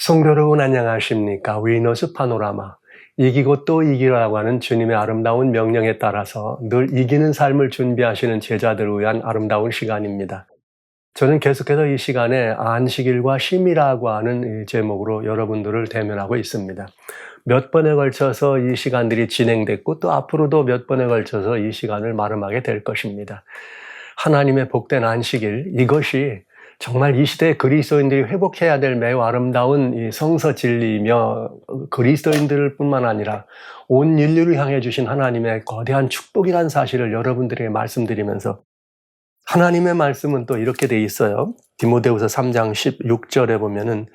성도 여러분 안녕하십니까? 위너스 파노라마. 이기고 또 이기라고 하는 주님의 아름다운 명령에 따라서 늘 이기는 삶을 준비하시는 제자들을 위한 아름다운 시간입니다. 저는 계속해서 이 시간에 안식일과 쉼이라고 하는 이 제목으로 여러분들을 대면하고 있습니다. 몇 번에 걸쳐서 이 시간들이 진행됐고 또 앞으로도 몇 번에 걸쳐서 이 시간을 마름하게 될 것입니다. 하나님의 복된 안식일, 이것이 정말 이 시대에 그리스도인들이 회복해야 될 매우 아름다운 이 성서 진리이며 그리스도인들 뿐만 아니라 온 인류를 향해 주신 하나님의 거대한 축복이라는 사실을 여러분들에게 말씀드리면서, 하나님의 말씀은 또 이렇게 돼 있어요. 디모데후서 3장 16절에 보면은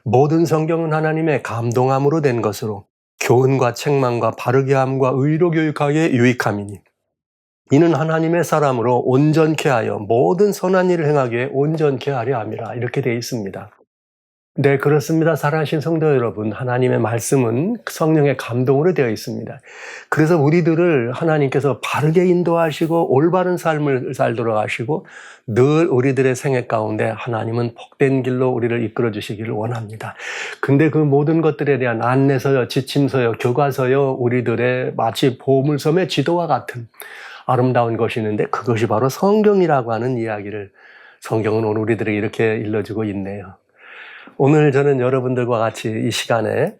모든 성경은 하나님의 감동함으로 된 것으로 교훈과 책망과 바르게 함과 의로 교육하기에 유익함이니 이는 하나님의 사람으로 온전케 하여 모든 선한 일을 행하기에 온전케 하려 함이라, 이렇게 되어 있습니다. 네, 그렇습니다. 사랑하신 성도 여러분, 하나님의 말씀은 성령의 감동으로 되어 있습니다. 그래서 우리들을 하나님께서 바르게 인도하시고 올바른 삶을 살도록 하시고 늘 우리들의 생애 가운데 하나님은 복된 길로 우리를 이끌어 주시기를 원합니다. 근데 그 모든 것들에 대한 안내서요, 지침서요, 교과서요, 우리들의 마치 보물섬의 지도와 같은 아름다운 것이 있는데, 그것이 바로 성경이라고 하는 이야기를 성경은 오늘 우리들에게 이렇게 일러주고 있네요. 오늘 저는 여러분들과 같이 이 시간에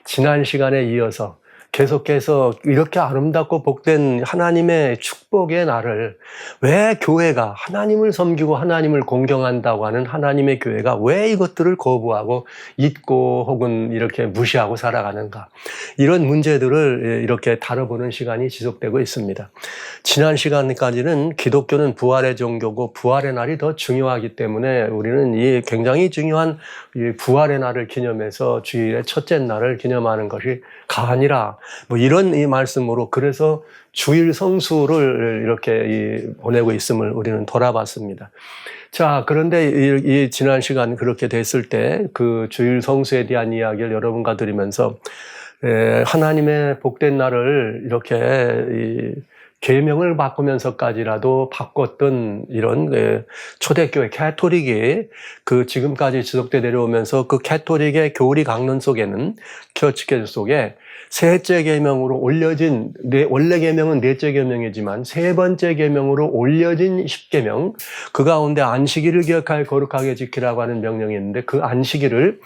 지난 시간에 이어서 계속해서 이렇게 아름답고 복된 하나님의 축복의 날을, 왜 교회가 하나님을 섬기고 하나님을 공경한다고 하는 하나님의 교회가 왜 이것들을 거부하고 잊고 혹은 이렇게 무시하고 살아가는가, 이런 문제들을 이렇게 다뤄보는 시간이 지속되고 있습니다. 지난 시간까지는 기독교는 부활의 종교고 부활의 날이 더 중요하기 때문에 우리는 이 굉장히 중요한 이 부활의 날을 기념해서 주일의 첫째 날을 기념하는 것이 가하니라, 뭐 이런 이 말씀으로, 그래서 주일 성수를 이렇게 보내고 있음을 우리는 돌아봤습니다. 자, 그런데 이 지난 시간 그렇게 됐을 때 그 주일 성수에 대한 이야기를 여러분과 드리면서 하나님의 복된 날을 이렇게 계명을 바꾸면서까지라도 바꿨던 이런 초대교회 캐토릭이 그 지금까지 지속돼 내려오면서 그 캐토릭의 교리 강론 속에는, 처치계 속에 셋째 계명으로 올려진, 원래 계명은 넷째 계명이지만 세 번째 계명으로 올려진 10계명, 그 가운데 안식일을 기억하여 거룩하게 지키라고 하는 명령이 있는데, 그 안식일을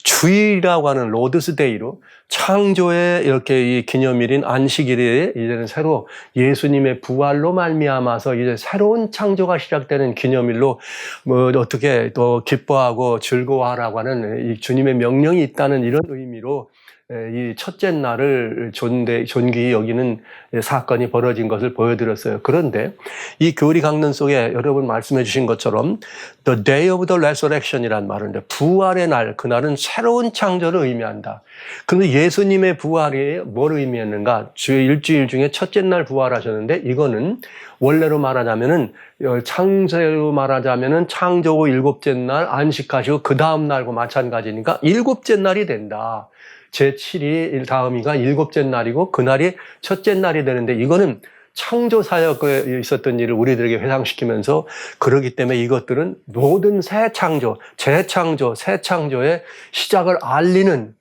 주일이라고 하는 로드스데이로, 창조의 이렇게 이 기념일인 안식일이 이제는 새로 예수님의 부활로 말미암아서 이제 새로운 창조가 시작되는 기념일로 뭐 어떻게 또 기뻐하고 즐거워하라고 하는 이 주님의 명령이 있다는 이런 의미로 이 첫째 날을 존귀히 여기는 사건이 벌어진 것을 보여드렸어요. 그런데 이 교리 강론 속에 여러분 말씀해 주신 것처럼 The Day of the Resurrection이라는 말인데, 부활의 날, 그날은 새로운 창조를 의미한다. 그런데 예수님의 부활이 뭘 의미했는가? 일주일 중에 첫째 날 부활하셨는데, 이거는 원래로 말하자면은, 창조로 말하자면은 창조고 일곱째 날 안식하시고 그 다음 날과 마찬가지니까 일곱째 날이 된다. 제7이 다음이가 일곱째 날이고 그날이 첫째 날이 되는데, 이거는 창조 사역에 있었던 일을 우리들에게 회상시키면서, 그러기 때문에 이것들은 모든 새 창조, 재창조, 새 창조의 시작을 알리는,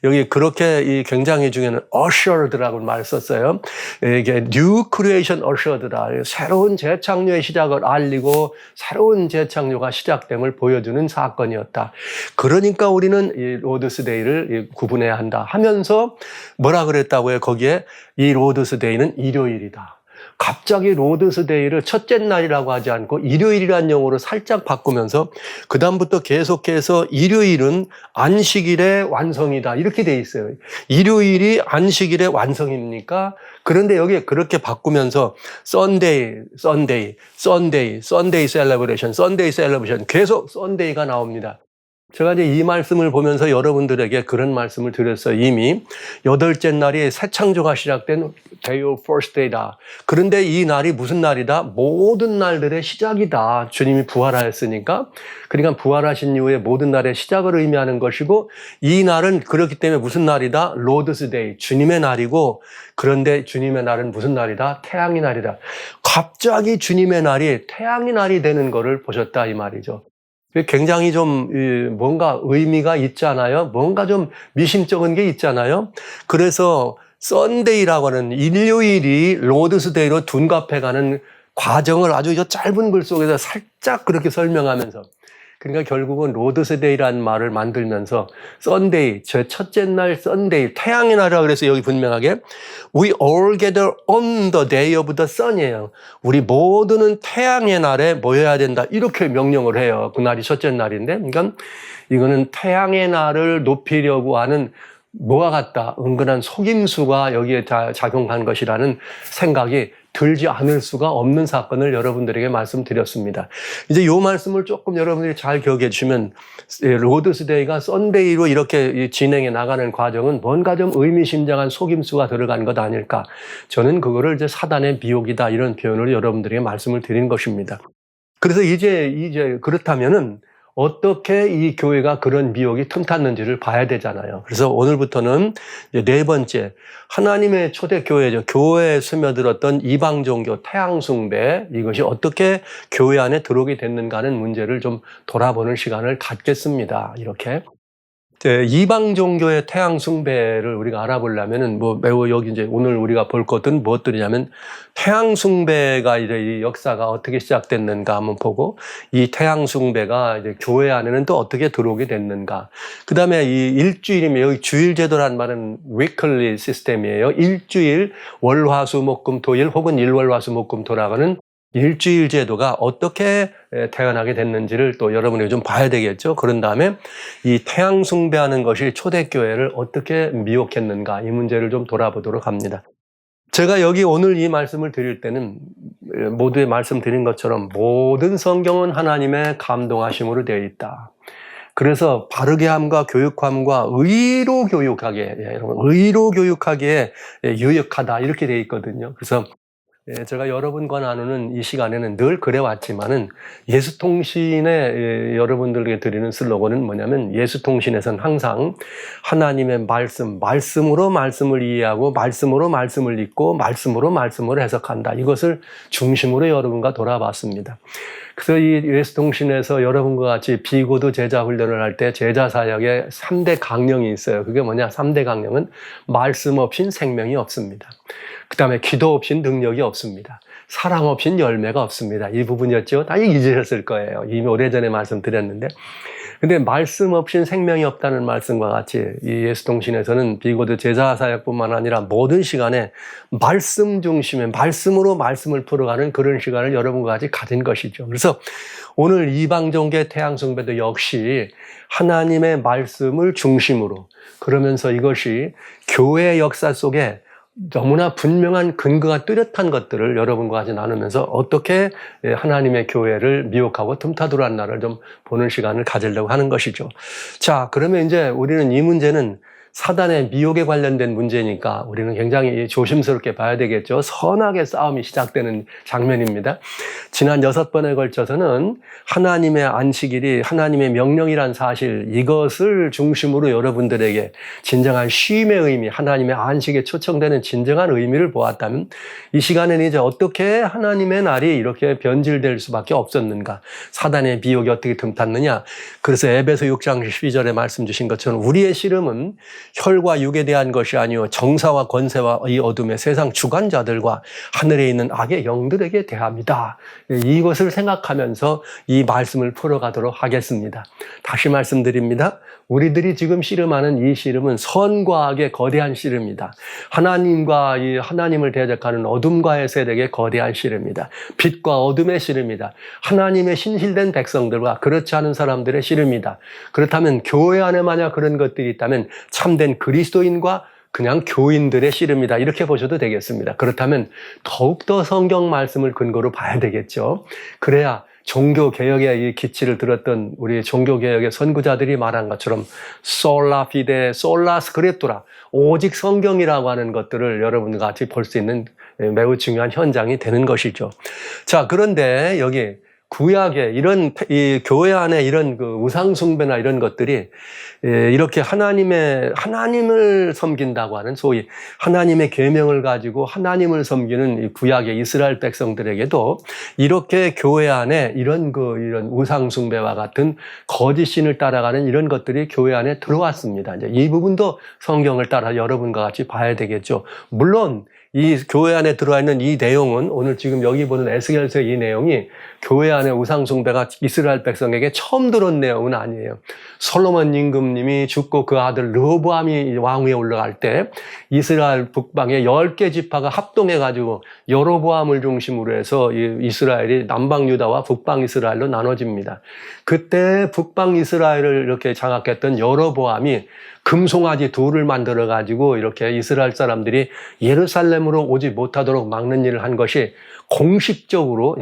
여기 그렇게 굉장히 중요한 assured라고 말을 썼어요. 이게 new creation assured다. 새로운 재창조의 시작을 알리고 새로운 재창조가 시작됨을 보여주는 사건이었다. 그러니까 우리는 이 로드스데이를 구분해야 한다 하면서 뭐라 그랬다고요? 거기에 이 로드스데이는 일요일이다. 갑자기 로드스데이를 첫째 날이라고 하지 않고 일요일이라는 용어로 살짝 바꾸면서 그 다음부터 계속해서 일요일은 안식일의 완성이다, 이렇게 돼 있어요. 일요일이 안식일의 완성입니까? 그런데 여기에 그렇게 바꾸면서 Sunday celebration, 계속 Sunday가 나옵니다. 제가 이제 이 말씀을 보면서 여러분들에게 그런 말씀을 드렸어요. 이미 여덟째 날이 새 창조가 시작된 Day of First Day다. 그런데 이 날이 무슨 날이다? 모든 날들의 시작이다. 주님이 부활하였으니까. 그러니까 부활하신 이후에 모든 날의 시작을 의미하는 것이고, 이 날은 그렇기 때문에 무슨 날이다? Lord's Day, 주님의 날이고, 그런데 주님의 날은 무슨 날이다? 태양의 날이다. 갑자기 주님의 날이 태양의 날이 되는 것을 보셨다, 이 말이죠. 굉장히 좀 뭔가 의미가 있잖아요. 뭔가 좀 미심쩍은 게 있잖아요. 그래서 썬데이라고 하는 일요일이 로드스데이로 둔갑해가는 과정을 아주 저 짧은 글 속에서 살짝 그렇게 설명하면서, 그러니까 결국은 로드스데이라는 말을 만들면서 썬데이, 제 첫째 날 썬데이, 태양의 날이라 그래서 여기 분명하게 We all gather on the day of the sun이에요. 우리 모두는 태양의 날에 모여야 된다. 이렇게 명령을 해요. 그날이 첫째 날인데, 그러니까 이거는 태양의 날을 높이려고 하는 뭐와 같다. 은근한 속임수가 여기에 작용한 것이라는 생각이 들지 않을 수가 없는 사건을 여러분들에게 말씀드렸습니다. 이제 이 말씀을 조금 여러분들이 잘 기억해 주시면, 로드스데이가 썬데이로 이렇게 진행해 나가는 과정은 뭔가 좀 의미심장한 속임수가 들어간 것 아닐까. 저는 그거를 이제 사단의 미혹이다, 이런 표현으로 여러분들에게 말씀을 드린 것입니다. 그래서 이제 그렇다면은 어떻게 이 교회가 그런 미혹이 틈탔는지를 봐야 되잖아요. 그래서 오늘부터는 이제 네 번째, 하나님의 초대교회죠. 교회에 스며들었던 이방 종교 태양숭배, 이것이 어떻게 교회 안에 들어오게 됐는가 하는 문제를 좀 돌아보는 시간을 갖겠습니다. 이렇게. 이방 종교의 태양 숭배를 우리가 알아보려면은 매우 여기 이제 오늘 우리가 볼 것들은 무엇들이냐면, 태양 숭배가 이제 이 역사가 어떻게 시작됐는가 한번 보고, 이 태양 숭배가 이제 교회 안에는 또 어떻게 들어오게 됐는가. 그 다음에 이 일주일이면, 여기 주일 제도란 말은 weekly 시스템이에요. 일주일 월화수목금토일 혹은 일월화수목금 돌아가는 일주일 제도가 어떻게 태어나게 됐는지를 또 여러분이 좀 봐야 되겠죠. 그런 다음에 이 태양 숭배하는 것이 초대교회를 어떻게 미혹했는가, 이 문제를 좀 돌아보도록 합니다. 제가 여기 오늘 이 말씀을 드릴 때는 모두에 말씀드린 것처럼 모든 성경은 하나님의 감동하심으로 되어 있다. 그래서 바르게 함과 교육함과 의로 교육하게, 의로 교육하기에 유익하다, 이렇게 되어 있거든요. 그래서 제가 여러분과 나누는 이 시간에는 늘 그래왔지만은, 예수통신에 여러분들에게 드리는 슬로건은 뭐냐면, 예수통신에서는 항상 하나님의 말씀으로 말씀을 이해하고, 말씀으로 말씀을 읽고, 말씀으로 말씀을 해석한다. 이것을 중심으로 여러분과 돌아봤습니다. 그래서 이 예수통신에서 여러분과 같이 비고도 제자 훈련을 할 때 제자 사역에 3대 강령이 있어요. 그게 뭐냐? 3대 강령은 말씀 없인 생명이 없습니다. 그 다음에 기도 없인 능력이 없습니다. 사랑 없인 열매가 없습니다. 이 부분이었죠. 다 잊으셨을 거예요. 이미 오래전에 말씀드렸는데. 근데 말씀 없인 생명이 없다는 말씀과 같이 이 예수통신에서는 비고도 제자 사역뿐만 아니라 모든 시간에 말씀 중심의 말씀으로 말씀을 풀어가는 그런 시간을 여러분과 같이 가진 것이죠. 그래서 오늘 이방종교의 태양숭배도 역시 하나님의 말씀을 중심으로, 그러면서 이것이 교회의 역사 속에 너무나 분명한 근거가 뚜렷한 것들을 여러분과 같이 나누면서 어떻게 하나님의 교회를 미혹하고 틈타도록 날을 좀 보는 시간을 가지려고 하는 것이죠. 자, 그러면 이제 우리는 이 문제는 사단의 미혹에 관련된 문제니까 우리는 굉장히 조심스럽게 봐야 되겠죠. 선악의 싸움이 시작되는 장면입니다. 지난 6번에 걸쳐서는 하나님의 안식일이 하나님의 명령이란 사실, 이것을 중심으로 여러분들에게 진정한 쉼의 의미, 하나님의 안식에 초청되는 진정한 의미를 보았다면, 이 시간에는 이제 어떻게 하나님의 날이 이렇게 변질될 수밖에 없었는가, 사단의 미혹이 어떻게 틈탔느냐. 그래서 에베소 6장 12절에 말씀 주신 것처럼 우리의 씨름은 혈과 육에 대한 것이 아니요 정사와 권세와 이 어둠의 세상 주관자들과 하늘에 있는 악의 영들에게 대합니다. 이것을 생각하면서 이 말씀을 풀어가도록 하겠습니다. 다시 말씀드립니다. 우리들이 지금 씨름하는 이 씨름은 선과 악의 거대한 씨름이다. 하나님과 이 하나님을 대적하는 어둠과의 세력의 거대한 씨름이다. 빛과 어둠의 씨름이다. 하나님의 신실된 백성들과 그렇지 않은 사람들의 씨름이다. 그렇다면 교회 안에 만약 그런 것들이 있다면 참된 그리스도인과 그냥 교인들의 씨름이다, 이렇게 보셔도 되겠습니다. 그렇다면 더욱더 성경 말씀을 근거로 봐야 되겠죠. 그래야 종교개혁의 이 기치를 들었던 우리 종교개혁의 선구자들이 말한 것처럼 솔라 피데 솔라 스크립투라, 오직 성경이라고 하는 것들을 여러분과 같이 볼 수 있는 매우 중요한 현장이 되는 것이죠. 자, 그런데 여기 구약에 이런 이 교회 안에 이런 그 우상 숭배나 이런 것들이 이렇게 하나님을 섬긴다고 하는 소위 하나님의 계명을 가지고 하나님을 섬기는 이 구약의 이스라엘 백성들에게도 이렇게 교회 안에 이런 우상 숭배와 같은 거짓 신을 따라가는 이런 것들이 교회 안에 들어왔습니다. 이제 이 부분도 성경을 따라 여러분과 같이 봐야 되겠죠. 물론 이 교회 안에 들어와 있는 이 내용은 오늘 지금 여기 보는 에스겔서의 이 내용이 교회 안에 우상 숭배가 이스라엘 백성에게 처음 들은 내용은 아니에요. 솔로몬 임금님이 죽고 그 아들 르호보암이 왕위에 올라갈 때 이스라엘 북방의 10개 지파가 합동해가지고 여로보암을 중심으로 해서 이스라엘이 남방 유다와 북방 이스라엘로 나눠집니다. 그때 북방 이스라엘을 이렇게 장악했던 여로보암이 금송아지 둘을 만들어가지고 이렇게 이스라엘 사람들이 예루살렘으로 오지 못하도록 막는 일을 한 것이 공식적으로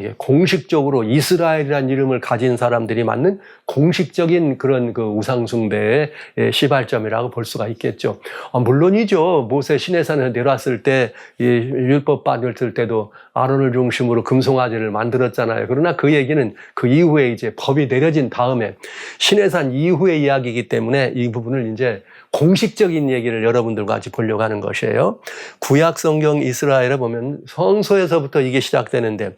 이스라엘이라는 이름을 가진 사람들이 만든 공식적인 그런 그 우상숭배의 시발점이라고 볼 수가 있겠죠. 물론이죠. 모세 시내산에 내려왔을 때 율법 받을 때도 아론을 중심으로 금송아지를 만들었잖아요. 그러나 그 얘기는 그 이후에 이제 법이 내려진 다음에 시내산 이후의 이야기이기 때문에 이 부분을 이제 공식적인 얘기를 여러분들과 같이 보려고 하는 것이에요. 구약 성경 이스라엘에 보면 성소에서부터 이게 시작되는데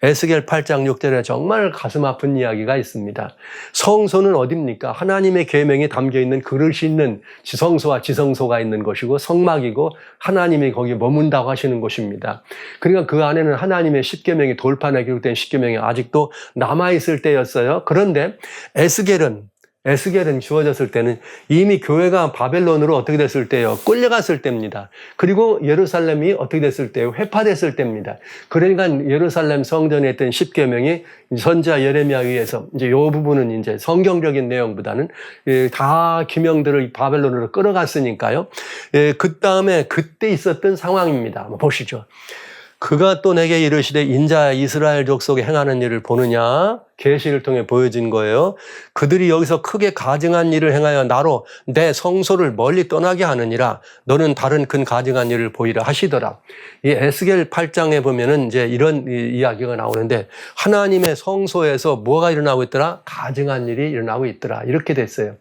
에스겔 8장 6절에 정말 가슴 아픈 이야기가 있습니다. 성소는 어디입니까? 하나님의 계명이 담겨있는 그릇이 있는 지성소와 지성소가 있는 것이고 성막이고 하나님이 거기에 머문다고 하시는 곳입니다. 그러니까 그 안에는 하나님의 십계명이 돌판에 기록된 십계명이 아직도 남아있을 때였어요. 그런데 에스겔은 주어졌을 때는 이미 교회가 바벨론으로 어떻게 됐을 때요? 끌려갔을 때입니다. 그리고 예루살렘이 어떻게 됐을 때요? 회파됐을 때입니다. 그러니까 예루살렘 성전에 있던 십계명이 선지자 예레미야에 의해서 이제 이 부분은 이제 성경적인 내용보다는 다 기명들을 바벨론으로 끌어갔으니까요. 그 다음에 그때 있었던 상황입니다. 한번 보시죠. 그가 또 내게 이르시되 인자야 이스라엘 족속에 행하는 일을 보느냐? 계시를 통해 보여진 거예요. 그들이 여기서 크게 가증한 일을 행하여 나로 내 성소를 멀리 떠나게 하느니라. 너는 다른 큰 가증한 일을 보이라 하시더라. 이 에스겔 8장에 보면은 이제 이런 이야기가 나오는데 하나님의 성소에서 뭐가 일어나고 있더라? 가증한 일이 일어나고 있더라. 이렇게 됐어요.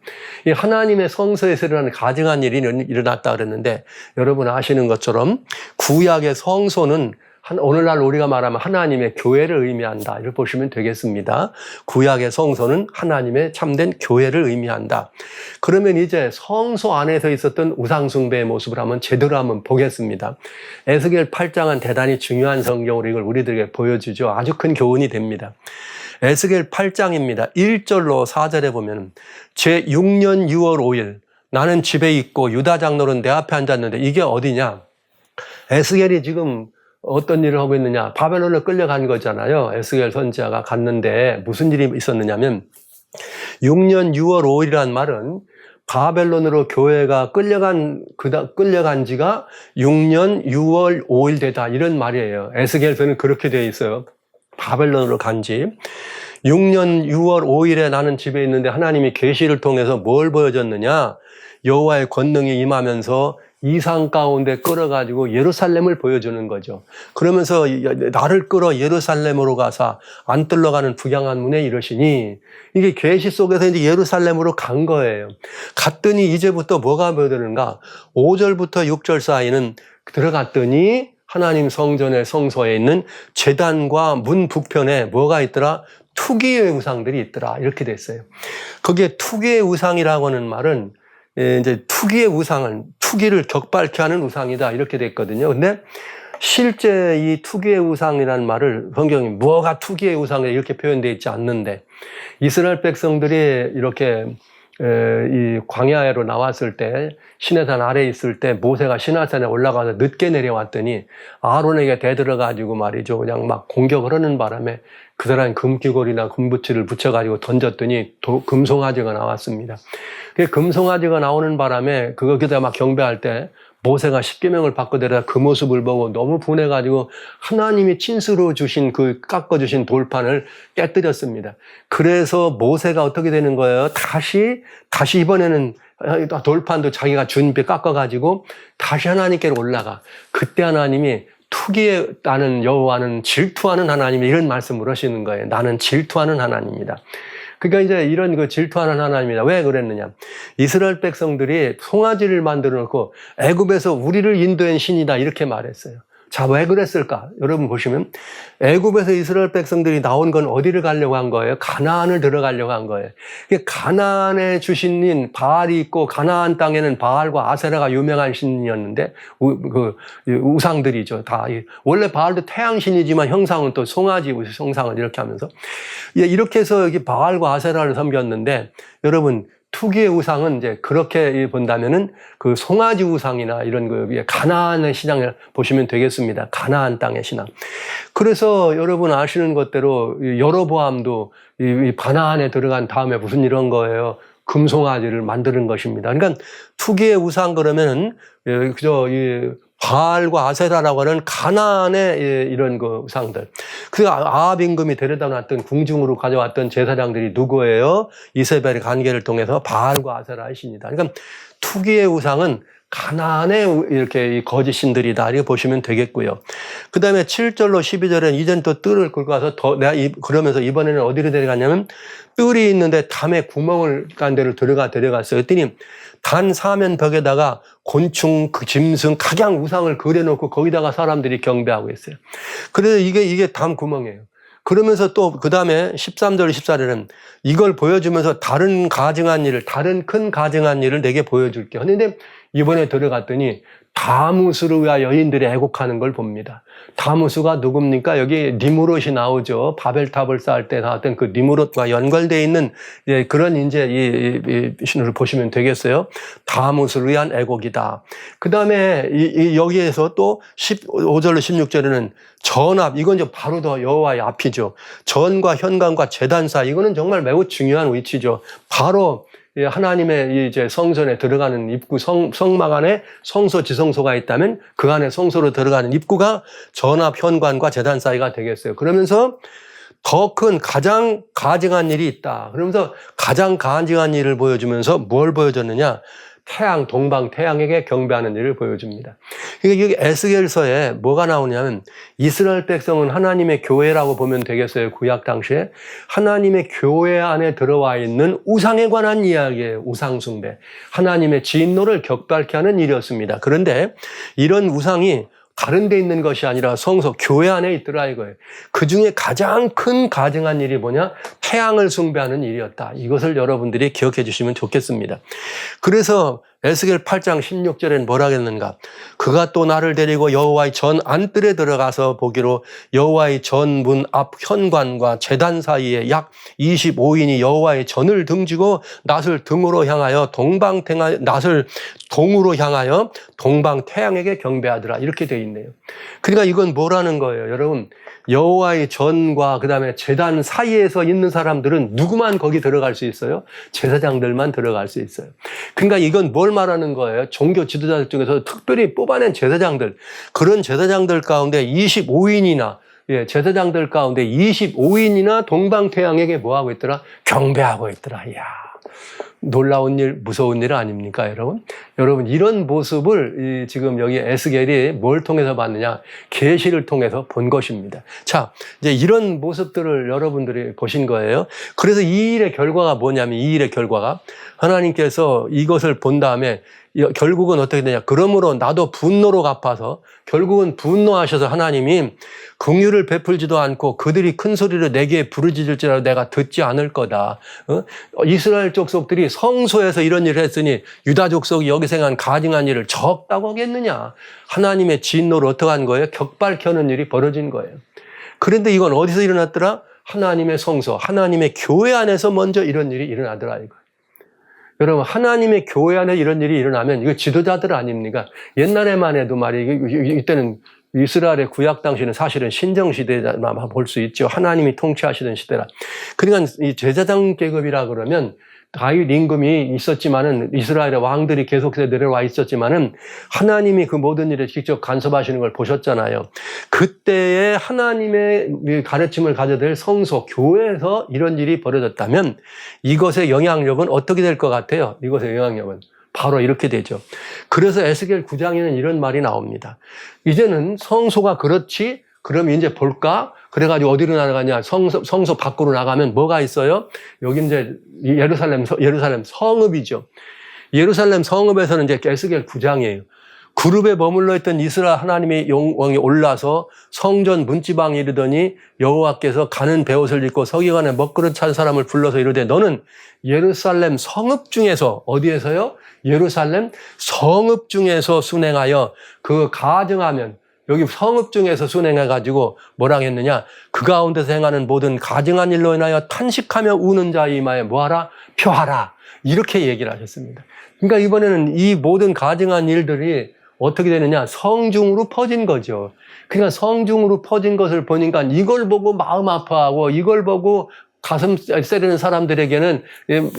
이 하나님의 성소에서 일어나는 가증한 일이 일어났다 그랬는데 여러분 아시는 것처럼 구약의 성소는 오늘날 우리가 말하면 하나님의 교회를 의미한다. 이렇게 보시면 되겠습니다. 구약의 성소는 하나님의 참된 교회를 의미한다. 그러면 이제 성소 안에서 있었던 우상숭배의 모습을 제대로 한번 보겠습니다. 에스겔 8장은 대단히 중요한 성경으로 이걸 우리들에게 보여주죠. 아주 큰 교훈이 됩니다. 에스겔 8장입니다. 1절로 4절에 보면 제6년 6월 5일 나는 집에 있고 유다 장로는 내 앞에 앉았는데 이게 어디냐? 에스겔이 지금 어떤 일을 하고 있느냐? 바벨론을 끌려간 거잖아요. 에스겔 선지자가 갔는데 무슨 일이 있었느냐면 6년 6월 5일이란 말은 바벨론으로 교회가 끌려간 지가 6년 6월 5일 되다 이런 말이에요. 에스겔서는 그렇게 되어 있어요. 바벨론으로 간 지 6년 6월 5일에 나는 집에 있는데 하나님이 계시를 통해서 뭘 보여줬느냐? 여호와의 권능이 임하면서 이상 가운데 끌어가지고 예루살렘을 보여주는 거죠. 그러면서 나를 끌어 예루살렘으로 가사 안 뚫러가는 북양한 문에 이르시니 이게 계시 속에서 이제 예루살렘으로 간 거예요. 갔더니 이제부터 뭐가 보여드는가? 5절부터 6절 사이는 들어갔더니 하나님 성전의 성소에 있는 제단과 문 북편에 뭐가 있더라? 투기의 우상들이 있더라. 이렇게 됐어요. 거기에 투기의 우상이라고 하는 말은 이제 투기를 격발케 하는 우상이다. 이렇게 됐거든요. 근데 실제 이 투기의 우상이라는 말을 성경이 뭐가 투기의 우상이다 이렇게 표현되어 있지 않는데 이스라엘 백성들이 이렇게 이 광야로 나왔을 때 시내산 아래에 있을 때 모세가 시내산에 올라가서 늦게 내려왔더니 아론에게 대들어가지고 말이죠. 그냥 막 공격을 하는 바람에 그 사람이 금귀걸이나 금붙이를 붙여가지고 던졌더니 금송아지가 나왔습니다. 그 금송아지가 나오는 바람에 거기다 막 경배할 때 모세가 십계명을 바꿔대라 그 모습을 보고 너무 분해가지고 하나님이 친수로 주신 깎아주신 돌판을 깨뜨렸습니다. 그래서 모세가 어떻게 되는 거예요? 다시 이번에는 돌판도 자기가 준비 깎아가지고 다시 하나님께로 올라가. 그때 하나님이 투기에 나는 여호와는 질투하는 하나님, 이런 말씀을 하시는 거예요. 나는 질투하는 하나님이다. 그러니까 이제 이런 그 질투하는 하나님이다. 왜 그랬느냐? 이스라엘 백성들이 송아지를 만들어 놓고 애굽에서 우리를 인도한 신이다, 이렇게 말했어요. 자, 왜 그랬을까? 여러분 보시면 애굽에서 이스라엘 백성들이 나온 건 어디를 가려고 한 거예요? 가나안을 들어가려고 한 거예요. 가나안에 주신인 바알이 있고, 가나안 땅에는 바알과 아세라가 유명한 신이었는데, 우상들이죠. 다 원래 바알도 태양신이지만 형상은 또 송아지 형상을 이렇게 하면서 이렇게 해서 여기 바알과 아세라를 섬겼는데, 여러분 투기의 우상은 이제 그렇게 본다면은 그 송아지 우상이나 이런 그 가나안의 신앙을 보시면 되겠습니다. 가나안 땅의 신앙. 그래서 여러분 아시는 것대로 여로보암도 이 가나안에 들어간 다음에 무슨 이런 거예요? 금송아지를 만드는 것입니다. 그러니까 투기의 우상 그러면은 그저 이 바알과 아세라라고 하는 가나안의 이런 그 우상들. 그 아합 임금이 데려다 놨던 궁중으로 가져왔던 제사장들이 누구예요? 이세벨의 관계를 통해서 바알과 아세라의 신이다. 그러니까 투기의 우상은 가나안의 이렇게 거짓 신들이다, 이렇게 보시면 되겠고요. 그 다음에 7절로 12절에는 이젠 또 뜰을 긁고 와서 그러면서 이번에는 어디로 데려갔냐면, 뜰이 있는데 담에 구멍을 깐 데로 데려갔어요. 그랬더니 단 사면 벽에다가 곤충, 짐승, 각양 우상을 그려놓고 거기다가 사람들이 경배하고 있어요. 그래서 이게 담 구멍이에요. 그러면서 또 그 다음에 13절, 14절에는 이걸 보여주면서 다른 큰 가증한 일을 내게 보여줄게. 그런데 이번에 들어갔더니 다무스르와 여인들이 애곡하는 걸 봅니다. 다무스가 누굽니까? 여기 니무롯이 나오죠. 바벨탑을 쌓을 때 나왔던 그 니무롯과 연결되어 있는 그런 이제 이 신호를 보시면 되겠어요. 다무스를 위한 애곡이다. 그 다음에 여기에서 또 15절로 16절에는 전합, 이건 이제 바로 더 여호와의 앞이죠. 전과 현관과 제단사, 이거는 정말 매우 중요한 위치죠. 바로 하나님의 이제 성전에 들어가는 입구, 성막 안에 성소, 지성소가 있다면 그 안에 성소로 들어가는 입구가 전합, 현관과 제단 사이가 되겠어요. 그러면서 더 큰 가장 가증한 일이 있다. 그러면서 가장 가증한 일을 보여주면서 뭘 보여줬느냐? 태양, 동방 태양에게 경배하는 일을 보여줍니다. 그러니까 여기 에스겔서에 뭐가 나오냐면, 이스라엘 백성은 하나님의 교회라고 보면 되겠어요. 구약 당시에 하나님의 교회 안에 들어와 있는 우상에 관한 이야기예요. 우상 숭배, 하나님의 진노를 격발케 하는 일이었습니다. 그런데 이런 우상이 다른 데 있는 것이 아니라 성소, 교회 안에 있더라 이거예요. 그 중에 가장 큰 가증한 일이 뭐냐? 태양을 숭배하는 일이었다. 이것을 여러분들이 기억해 주시면 좋겠습니다. 그래서 에스겔 8장 16절에는 뭐라 했는가? 그가 또 나를 데리고 여호와의 전 안뜰에 들어가서 보기로 여호와의 전 문 앞 현관과 제단 사이에 약 25인이 여호와의 전을 등지고 낫을 등으로 향하여 낫을 동으로 향하여 동방 태양에게 경배하더라. 이렇게 되어 있네요. 그러니까 이건 뭐라는 거예요, 여러분? 여호와의 전과 그다음에 제단 사이에서 있는 사람들은 누구만 거기 들어갈 수 있어요? 제사장들만 들어갈 수 있어요. 그러니까 이건 뭘 말하는 거예요? 종교 지도자들 중에서 특별히 뽑아낸 제사장들, 그런 제사장들 가운데 25인이나 제사장들 가운데 25인이나 동방태양에게 뭐하고 있더라? 경배하고 있더라. 이야, 놀라운 일, 무서운 일 아닙니까, 여러분? 여러분, 이런 모습을 지금 여기 에스겔이 뭘 통해서 봤느냐? 계시를 통해서 본 것입니다. 자, 이제 이런 모습들을 여러분들이 보신 거예요. 그래서 이 일의 결과가 뭐냐면, 이 일의 결과가 하나님께서 이것을 본 다음에 결국은 어떻게 되냐? 그러므로 나도 분노로 갚아서, 결국은 분노하셔서 하나님이 긍휼을 베풀지도 않고 그들이 큰 소리로 내게 부르짖을지라도 내가 듣지 않을 거다. 이스라엘 족속들이 성소에서 이런 일을 했으니 유다 족속이 여기서 행한 가증한 일을 적다고 하겠느냐? 하나님의 진노로 어떻게 한 거예요? 격발케 하는 일이 벌어진 거예요. 그런데 이건 어디서 일어났더라? 하나님의 성소, 하나님의 교회 안에서 먼저 이런 일이 일어나더라 이거. 여러분, 하나님의 교회 안에 이런 일이 일어나면 이거 지도자들 아닙니까? 옛날에만 해도 말이에요. 이때는 이스라엘의 구약 당시는 사실은 신정시대만 볼 수 있죠. 하나님이 통치하시던 시대라. 그러니까 이 제사장 계급이라 그러면 다윗 임금이 있었지만은, 이스라엘의 왕들이 계속해서 내려와 있었지만은 하나님이 그 모든 일에 직접 간섭하시는 걸 보셨잖아요. 그때의 하나님의 가르침을 가져들 성소, 교회에서 이런 일이 벌어졌다면 이것의 영향력은 어떻게 될 것 같아요? 이것의 영향력은 바로 이렇게 되죠. 그래서 에스겔 9장에는 이런 말이 나옵니다. 이제는 성소가 그렇지? 그럼 이제 볼까? 그래가지고 어디로 나가냐? 성소 밖으로 나가면 뭐가 있어요? 여기 이제 예루살렘 성읍이죠. 예루살렘 성읍에서는 이제 에스겔 9장이에요. 그룹에 머물러 있던 이스라엘 하나님의 영광이 올라서 성전 문지방에 이르더니 여호와께서 가는 베옷을 입고 서기관의 먹그릇 찬 사람을 불러서 이르되 너는 예루살렘 성읍 중에서 어디에서요? 예루살렘 성읍 중에서 순행하여 그 가증하면 여기 성읍 중에서 순행해가지고 뭐랑 했느냐? 그 가운데서 행하는 모든 가증한 일로 인하여 탄식하며 우는 자의 이마에 뭐하라? 표하라. 이렇게 얘기를 하셨습니다. 그러니까 이번에는 이 모든 가증한 일들이 어떻게 되느냐? 성중으로 퍼진 거죠. 그러니까 성중으로 퍼진 것을 보니까 이걸 보고 마음 아파하고 이걸 보고 가슴 세리는 사람들에게는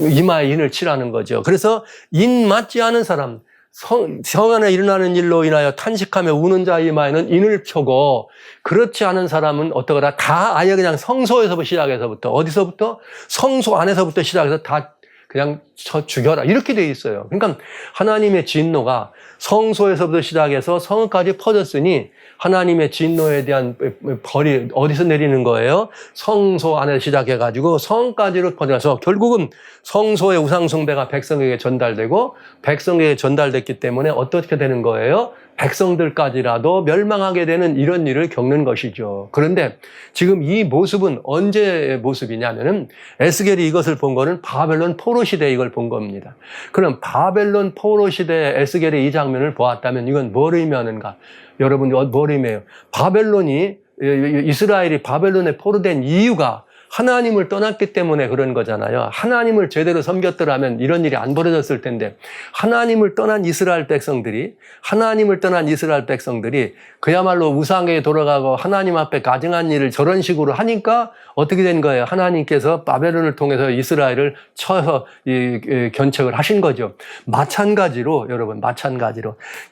이마에 인을 치라는 거죠. 그래서 인 맞지 않은 사람, 성 안에 일어나는 일로 인하여 탄식하며 우는 자의 이마에는 인을 펴고 그렇지 않은 사람은 어떠거라? 다 아예 그냥 성소에서부터 시작해서부터 어디서부터? 성소 안에서부터 시작해서 다 그냥 쳐 죽여라. 이렇게 돼 있어요. 그러니까 하나님의 진노가 성소에서부터 시작해서 성읍까지 퍼졌으니 하나님의 진노에 대한 벌이 어디서 내리는 거예요? 성소 안에 시작해가지고 성까지로 퍼져서 결국은 성소의 우상숭배가 백성에게 전달되고 백성에게 전달됐기 때문에 어떻게 되는 거예요? 백성들까지라도 멸망하게 되는 이런 일을 겪는 것이죠. 그런데 지금 이 모습은 언제의 모습이냐면은 에스겔이 이것을 본 거는 바벨론 포로 시대에 이걸 본 겁니다. 그럼 바벨론 포로 시대에 에스겔이 이 장면을 보았다면 이건 뭘 의미하는가? 여러분 뭘 의미해요? 바벨론이 이스라엘이 바벨론에 포로된 이유가 하나님을 떠났기 때문에 그런 거잖아요. 하나님을 제대로 섬겼더라면 이런 일이 안 벌어졌을 텐데 하나님을 떠난 이스라엘 백성들이 그야말로 우상에 돌아가고 하나님 앞에 가증한 일을 저런 식으로 하니까 어떻게 된 거예요? 하나님께서 바벨론을 통해서 이스라엘을 쳐서 견책을 하신 거죠. 마찬가지로 여러분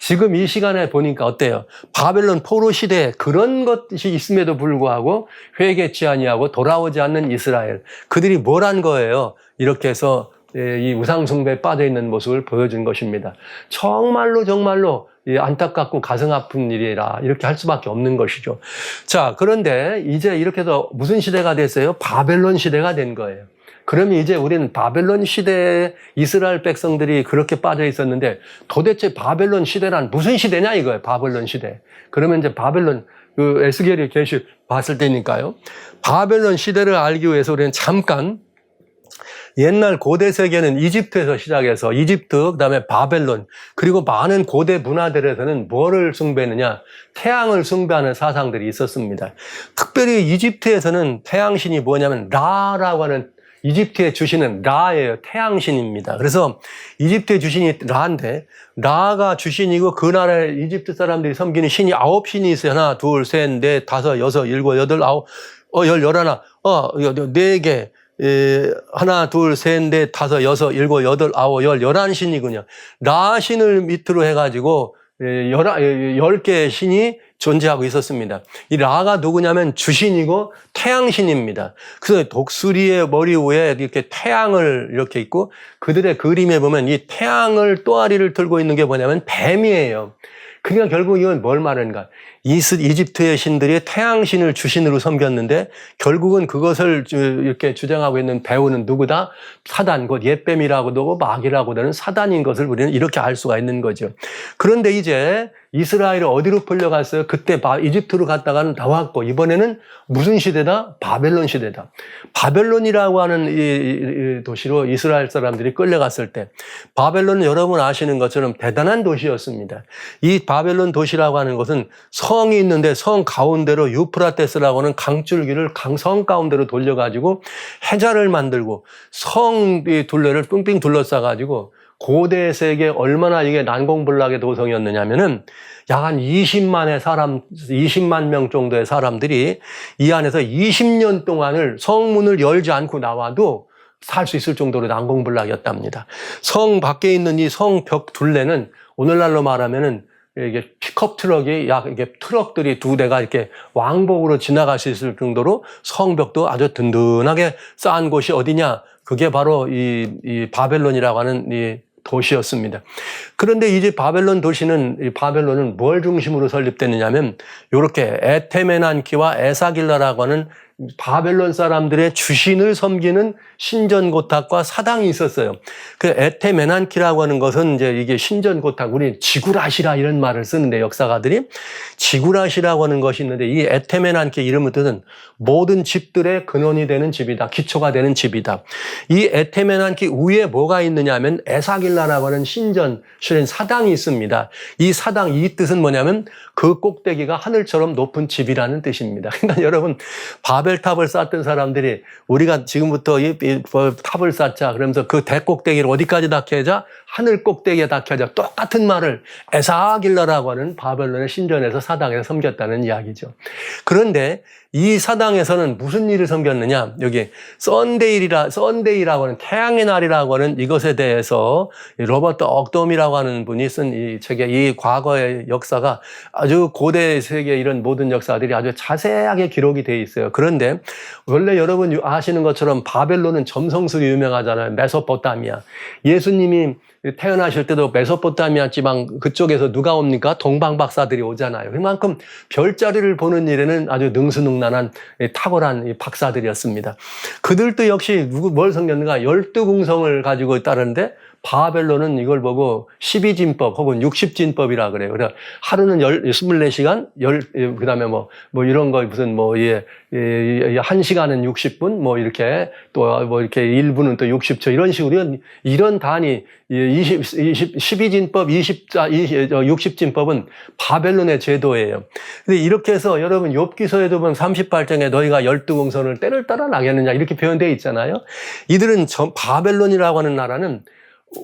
지금 이 시간에 보니까 어때요? 바벨론 포로 시대에 그런 것이 있음에도 불구하고 회개치 아니하고 돌아오지 않는 이스라엘, 그들이 뭘 한 거예요? 이렇게 해서 이 우상숭배에 빠져있는 모습을 보여준 것입니다. 정말로 안타깝고 가슴 아픈 일이라 이렇게 할 수밖에 없는 것이죠. 자, 그런데 이제 이렇게 해서 무슨 시대가 됐어요? 바벨론 시대가 된 거예요. 그러면 이제 우리는 바벨론 시대에 이스라엘 백성들이 그렇게 빠져 있었는데 도대체 바벨론 시대란 무슨 시대냐 이거예요. 바벨론 시대. 그러면 이제 바벨론 에스겔이 봤을 때니까요. 바벨론 시대를 알기 위해서 우리는 잠깐 옛날 고대 세계는 이집트에서 시작해서 이집트, 그다음에 바벨론, 그리고 많은 고대 문화들에서는 뭐를 숭배했느냐? 태양을 숭배하는 사상들이 있었습니다. 특별히 이집트에서는 태양신이 뭐냐면 라라고 하는 이집트의 주신은 라예요. 태양신입니다. 그래서 이집트의 주신이 라인데 라가 주신이고 그 나라의 이집트 사람들이 섬기는 신이 9신이 있어요. 하나, 둘, 셋, 넷, 다섯, 여섯, 일곱, 여덟, 아홉, 열하나, 4개. 하나, 둘, 셋, 넷, 다섯, 여섯, 일곱, 여덟, 아홉, 11신이군요. 라 신을 밑으로 해가지고 10개의 신이 존재하고 있었습니다. 이 라가 누구냐면 주신이고 태양신입니다. 그래서 독수리의 머리 위에 이렇게 태양을 이렇게 있고 그들의 그림에 보면 이 태양을 또아리를 들고 있는 게 뭐냐면 뱀이에요. 그러니까 결국 이건 뭘 말하는가? 이집트의 신들이 태양신을 주신으로 섬겼는데 결국은 그것을 이렇게 주장하고 있는 배우는 누구다? 사단, 곧 옛뱀이라고도 하고 마귀라고도 하는 사단인 것을 우리는 이렇게 알 수가 있는 거죠. 그런데 이제 이스라엘이 어디로 풀려갔어요? 그때 이집트로 갔다가는 나왔고 이번에는 무슨 시대다? 바벨론 시대다. 바벨론이라고 하는 이 도시로 이스라엘 사람들이 끌려갔을 때 바벨론은 여러분 아시는 것처럼 대단한 도시였습니다. 이 바벨론 도시라고 하는 것은 성이 있는데 성 가운데로 유프라테스라고 하는 강줄기를 성 가운데로 돌려가지고 해자를 만들고 성 둘레를 삥삥 둘러싸가지고 고대 세계에 얼마나 이게 난공불락의 도성이었느냐면은 약 한 20만 명 정도의 사람들이 이 안에서 20년 동안을 성문을 열지 않고 나와도 살 수 있을 정도로 난공불락이었답니다. 성 밖에 있는 이 성벽 둘레는 오늘날로 말하면은 이게 픽업 트럭이 이게 트럭들이 2대가 이렇게 왕복으로 지나갈 수 있을 정도로 성벽도 아주 든든하게 쌓은 곳이 어디냐? 그게 바로 이 바벨론이라고 하는 이 도시였습니다. 그런데 이제 바벨론은 뭘 중심으로 설립됐느냐면 이렇게 에테메난키와 에사길라라고 하는 바벨론 사람들의 주신을 섬기는 신전고탁과 사당이 있었어요. 그 에테메난키라고 하는 것은 이제 이게 신전고탁, 우리 지구라시라 이런 말을 쓰는데 역사가들이 지구라시라고 하는 것이 있는데 이 에테메난키 이름의 뜻은 모든 집들의 근원이 되는 집이다. 기초가 되는 집이다. 이 에테메난키 위에 뭐가 있느냐 하면 에사길라라고 하는 신전, 실은 사당이 있습니다. 이 사당, 이 뜻은 뭐냐면 그 꼭대기가 하늘처럼 높은 집이라는 뜻입니다. 그러니까 여러분, 바벨탑을 쌓던 사람들이 우리가 지금부터 이 탑을 쌓자 그러면서 그 대꼭대기를 어디까지 닿게 하늘 꼭대기에 닿게 하자. 똑같은 말을 에사길라라고 하는 바벨론의 신전에서 사당에서 섬겼다는 이야기죠. 그런데 이 사당에서는 무슨 일을 섬겼느냐? 여기 썬데이라고 하는 태양의 날이라고 하는 이것에 대해서 로버트 억돔이라고 하는 분이 쓴 이 책에 이 과거의 역사가 아주 고대 세계 이런 모든 역사들이 아주 자세하게 기록이 되어 있어요. 그런데 원래 여러분 아시는 것처럼 바벨론은 점성술이 유명하잖아요. 메소포타미아. 예수님이 태어나실 때도 메소포타미아 지방 그쪽에서 누가 옵니까? 동방 박사들이 오잖아요. 그만큼 별자리를 보는 일에는 아주 능수능란한 탁월한 박사들이었습니다. 그들도 역시 뭘 섬겼는가? 12궁성을 가지고 있다는데 바벨론은 이걸 보고 12진법 혹은 60진법이라 그래요. 그래서 하루는 24시간, 그 다음에 뭐 이런 거 무슨 1시간은 60분, 이렇게 또 이렇게 1분은 또 60초 이런 식으로 이런 단위 12진법, 60진법은 바벨론의 제도예요. 근데 이렇게 해서 여러분 욥기서에도 보면 38장에 너희가 12궁성을 때를 따라 나겠느냐 이렇게 표현되어 있잖아요. 이들은 바벨론이라고 하는 나라는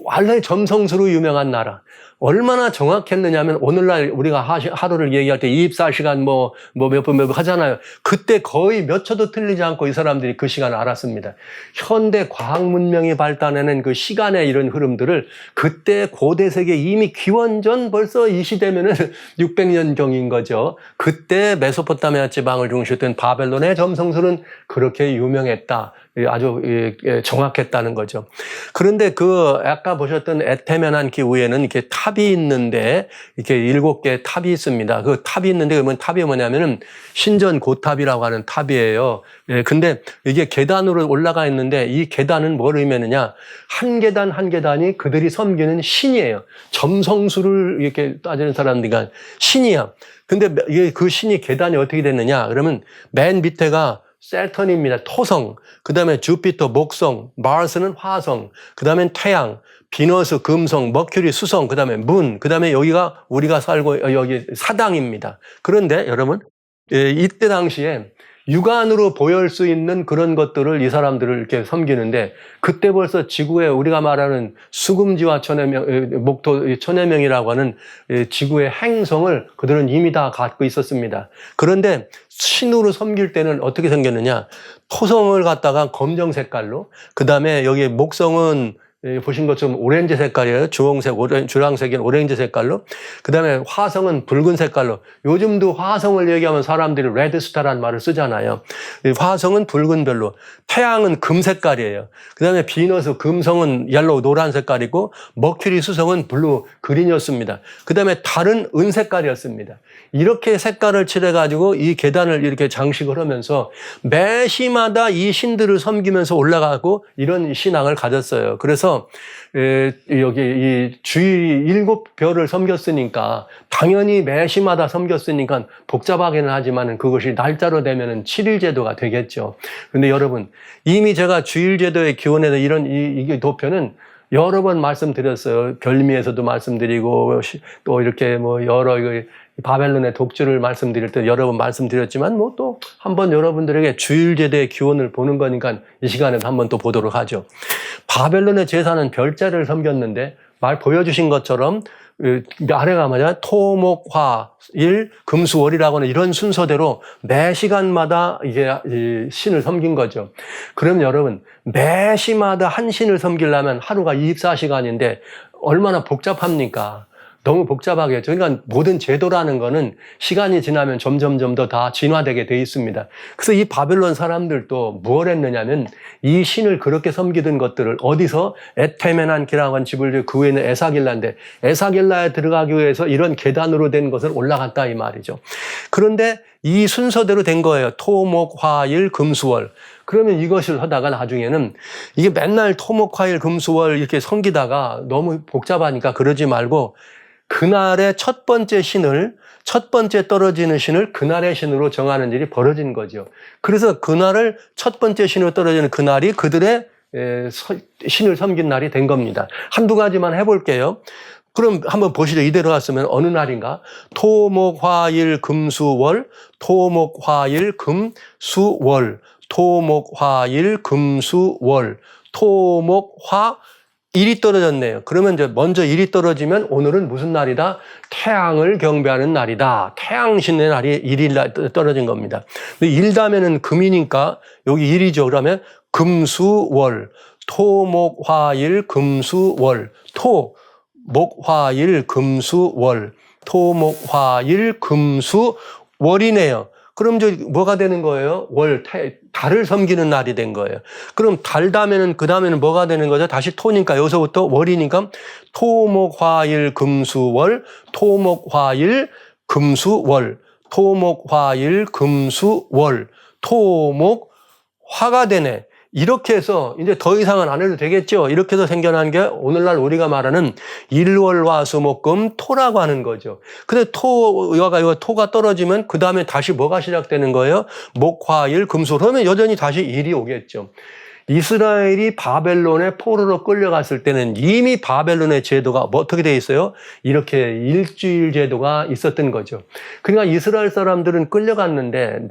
원래 점성수로 유명한 나라. 얼마나 정확했느냐면 오늘날 우리가 하루를 얘기할 때 24시간 몇 분 하잖아요. 그때 거의 몇 초도 틀리지 않고 이 사람들이 그 시간을 알았습니다. 현대 과학 문명이 발달하는 그 시간의 이런 흐름들을 그때 고대 세계 이미 기원전 벌써 이 시대면은 600년경인 거죠. 그때 메소포타미아 지방을 중시했던 바벨론의 점성술은 그렇게 유명했다. 아주 정확했다는 거죠. 그런데 아까 보셨던 에테메난키 위에는 이렇게 탑이 있는데 이렇게 7개의 탑이 있습니다. 그 탑이 있는데 그러면 탑이 뭐냐면은 신전 고탑이라고 하는 탑이에요. 근데 이게 계단으로 올라가 있는데 이 계단은 뭘 의미하느냐? 한 계단 한 계단이 그들이 섬기는 신이에요. 점성술을 이렇게 따지는 사람들이 신이야. 근데 그 신이 계단이 어떻게 됐느냐? 그러면 맨 밑에가 세턴입니다. 토성, 그 다음에 주피터, 목성, 마르스는 화성, 그 다음에 태양, 비너스, 금성, 머큐리, 수성, 그 다음에 문, 그 다음에 여기가 우리가 살고 여기 사당입니다. 그런데 여러분, 이때 당시에 육안으로 보일 수 있는 그런 것들을 이 사람들을 이렇게 섬기는데 그때 벌써 지구에 우리가 말하는 수금지와 천해명이라고 하는 지구의 행성을 그들은 이미 다 갖고 있었습니다. 그런데 신으로 섬길 때는 어떻게 섬겼느냐? 토성을 갖다가 검정 색깔로, 그 다음에 여기 목성은 보신 것처럼 오렌지 색깔이에요. 주황색인 오렌지 색깔로. 그 다음에 화성은 붉은 색깔로. 요즘도 화성을 얘기하면 사람들이 레드스타라는 말을 쓰잖아요. 화성은 붉은 별로. 태양은 금 색깔이에요. 그 다음에 비너스, 금성은 옐로우, 노란 색깔이고, 머큐리, 수성은 블루, 그린이었습니다. 그 다음에 달은 은 색깔이었습니다. 이렇게 색깔을 칠해가지고 이 계단을 이렇게 장식을 하면서 매시마다 이 신들을 섬기면서 올라가고 이런 신앙을 가졌어요. 그래서 여기 이 주일 7별을 섬겼으니까 당연히 매시마다 섬겼으니까 복잡하기는 하지만 그것이 날짜로 되면은 7일 제도가 되겠죠. 근데 여러분 이미 제가 주일 제도의 기원에서 이게 도표는 여러 번 말씀드렸어요. 별미에서도 말씀드리고 또 이렇게 여러 바벨론의 독주를 말씀드릴 때 여러 번 말씀드렸지만 또 한번 여러분들에게 주일제대의 기원을 보는 거니까 이 시간에도 한번 또 보도록 하죠. 바벨론의 제사는 별자리를 섬겼는데 보여주신 것처럼 아래가 뭐냐 토목화 일 금수월이라고 하는 이런 순서대로 매 시간마다 이게 신을 섬긴 거죠. 그럼 여러분 매 시마다 한 신을 섬기려면 하루가 24시간인데 얼마나 복잡합니까? 너무 복잡하게 했죠. 그러니까 모든 제도라는 거는 시간이 지나면 점점점 더 다 진화되게 돼 있습니다. 그래서 이 바벨론 사람들도 뭘 했느냐면 이 신을 그렇게 섬기던 것들을 어디서 에테메난키라고 한 집을 그 위에는 에사길라인데 에사길라에 들어가기 위해서 이런 계단으로 된 것을 올라갔다 이 말이죠. 그런데 이 순서대로 된 거예요. 토, 목, 화, 일, 금, 수, 월. 그러면 이것을 하다가 나중에는 이게 맨날 토, 목, 화, 일, 금, 수, 월 이렇게 섬기다가 너무 복잡하니까 그러지 말고 그날의 첫 번째 신을, 첫 번째 떨어지는 신을 그날의 신으로 정하는 일이 벌어진 거죠. 그래서 그날을 첫 번째 신으로 떨어지는 그날이 그들의 신을 섬긴 날이 된 겁니다. 한두 가지만 해볼게요. 그럼 한번 보시죠. 이대로 왔으면 어느 날인가? 토, 목, 화, 일, 금, 수, 월. 토, 목, 화, 일, 금, 수, 월. 토, 목, 화, 일, 금, 수, 월. 토, 목, 화, 일이 떨어졌네요. 그러면 이제 먼저 일이 떨어지면 오늘은 무슨 날이다? 태양을 경배하는 날이다. 태양신의 날이 일이 떨어진 겁니다. 일 다음에는 금이니까 여기 일이죠. 그러면 금, 수, 월. 토, 목, 화, 일, 금, 수, 월. 토, 목, 화, 일, 금, 수, 월. 토, 목, 화, 일, 금, 수, 월이네요. 그럼 이제 뭐가 되는 거예요? 월, 달을 섬기는 날이 된 거예요. 그럼 달 다음에는, 그 다음에는 뭐가 되는 거죠? 다시 토니까, 여기서부터 월이니까 토, 목, 화, 일, 금, 수, 월. 토, 목, 화, 일, 금, 수, 월. 토, 목, 화, 일, 금, 수, 월. 토, 목, 화가 되네. 이렇게 해서 이제 더 이상은 안 해도 되겠죠. 이렇게 해서 생겨난 게 오늘날 우리가 말하는 일월화수목금 토라고 하는 거죠. 근데 토가 떨어지면 그 다음에 다시 뭐가 시작되는 거예요? 목화일 금수. 그러면 여전히 다시 일이 오겠죠. 이스라엘이 바벨론의 포로로 끌려갔을 때는 이미 바벨론의 제도가 어떻게 돼 있어요? 이렇게 일주일 제도가 있었던 거죠. 그러니까 이스라엘 사람들은 끌려갔는데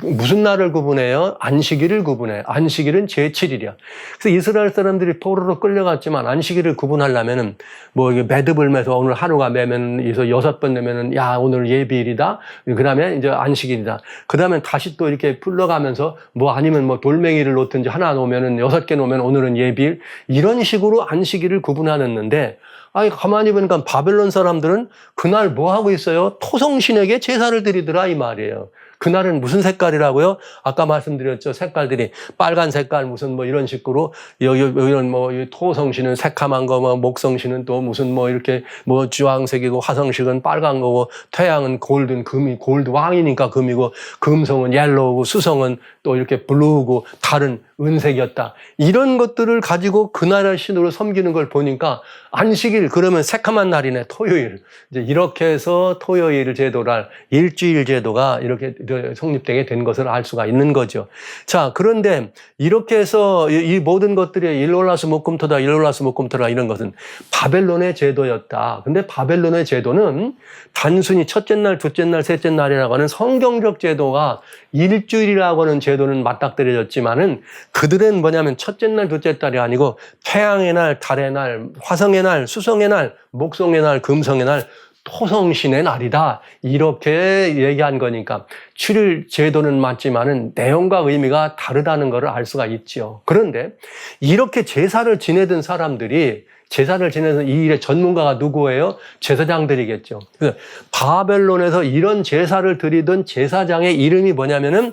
무슨 날을 구분해요? 안식일을 구분해. 안식일은 제7일이야. 그래서 이스라엘 사람들이 포로로 끌려갔지만 안식일을 구분하려면은 매듭을 매서 오늘 하루가 매면 6번 내면은 오늘 예비일이다. 그다음에 이제 안식일이다. 그다음에 다시 또 이렇게 풀러가면서 아니면 돌멩이를 놓든지 하나 놓으면은 6개 놓으면 오늘은 예비일. 이런 식으로 안식일을 구분하는데 가만히 보니까 바벨론 사람들은 그날 뭐 하고 있어요? 토성신에게 제사를 드리더라 이 말이에요. 그날은 무슨 색깔이라고요? 아까 말씀드렸죠. 색깔들이 빨간 색깔 무슨 이런 식으로 이런 토성신은 새카만 거, 목성신은 또 무슨 이렇게 주황색이고 화성식은 빨간 거고 태양은 골드 왕이니까 금이고 금성은 옐로우고 수성은 또 이렇게 블루고 달은 은색이었다. 이런 것들을 가지고 그날의 신으로 섬기는 걸 보니까 안식일 그러면 새카만 날이네. 토요일. 이제 이렇게 해서 토요일 제도랄 일주일 제도가 이렇게 성립되게 된 것을 알 수가 있는 거죠. 자, 그런데 이렇게 해서 이 모든 것들이 일월화수목금토다 이런 것은 바벨론의 제도였다. 근데 바벨론의 제도는 단순히 첫째 날, 둘째 날, 셋째 날이라고 하는 성경적 제도가 일주일이라고 하는 제도는 맞닥뜨려졌지만은 그들은 뭐냐면 첫째 날, 둘째 날이 아니고 태양의 날, 달의 날, 화성의 날, 수성의 날, 목성의 날, 금성의 날, 토성신의 날이다. 이렇게 얘기한 거니까 7일 제도는 맞지만은 내용과 의미가 다르다는 것을 알 수가 있죠. 그런데 이렇게 제사를 지내던 사람들이 제사를 지내는 이 일의 전문가가 누구예요? 제사장들이겠죠. 그래서 바벨론에서 이런 제사를 드리던 제사장의 이름이 뭐냐면은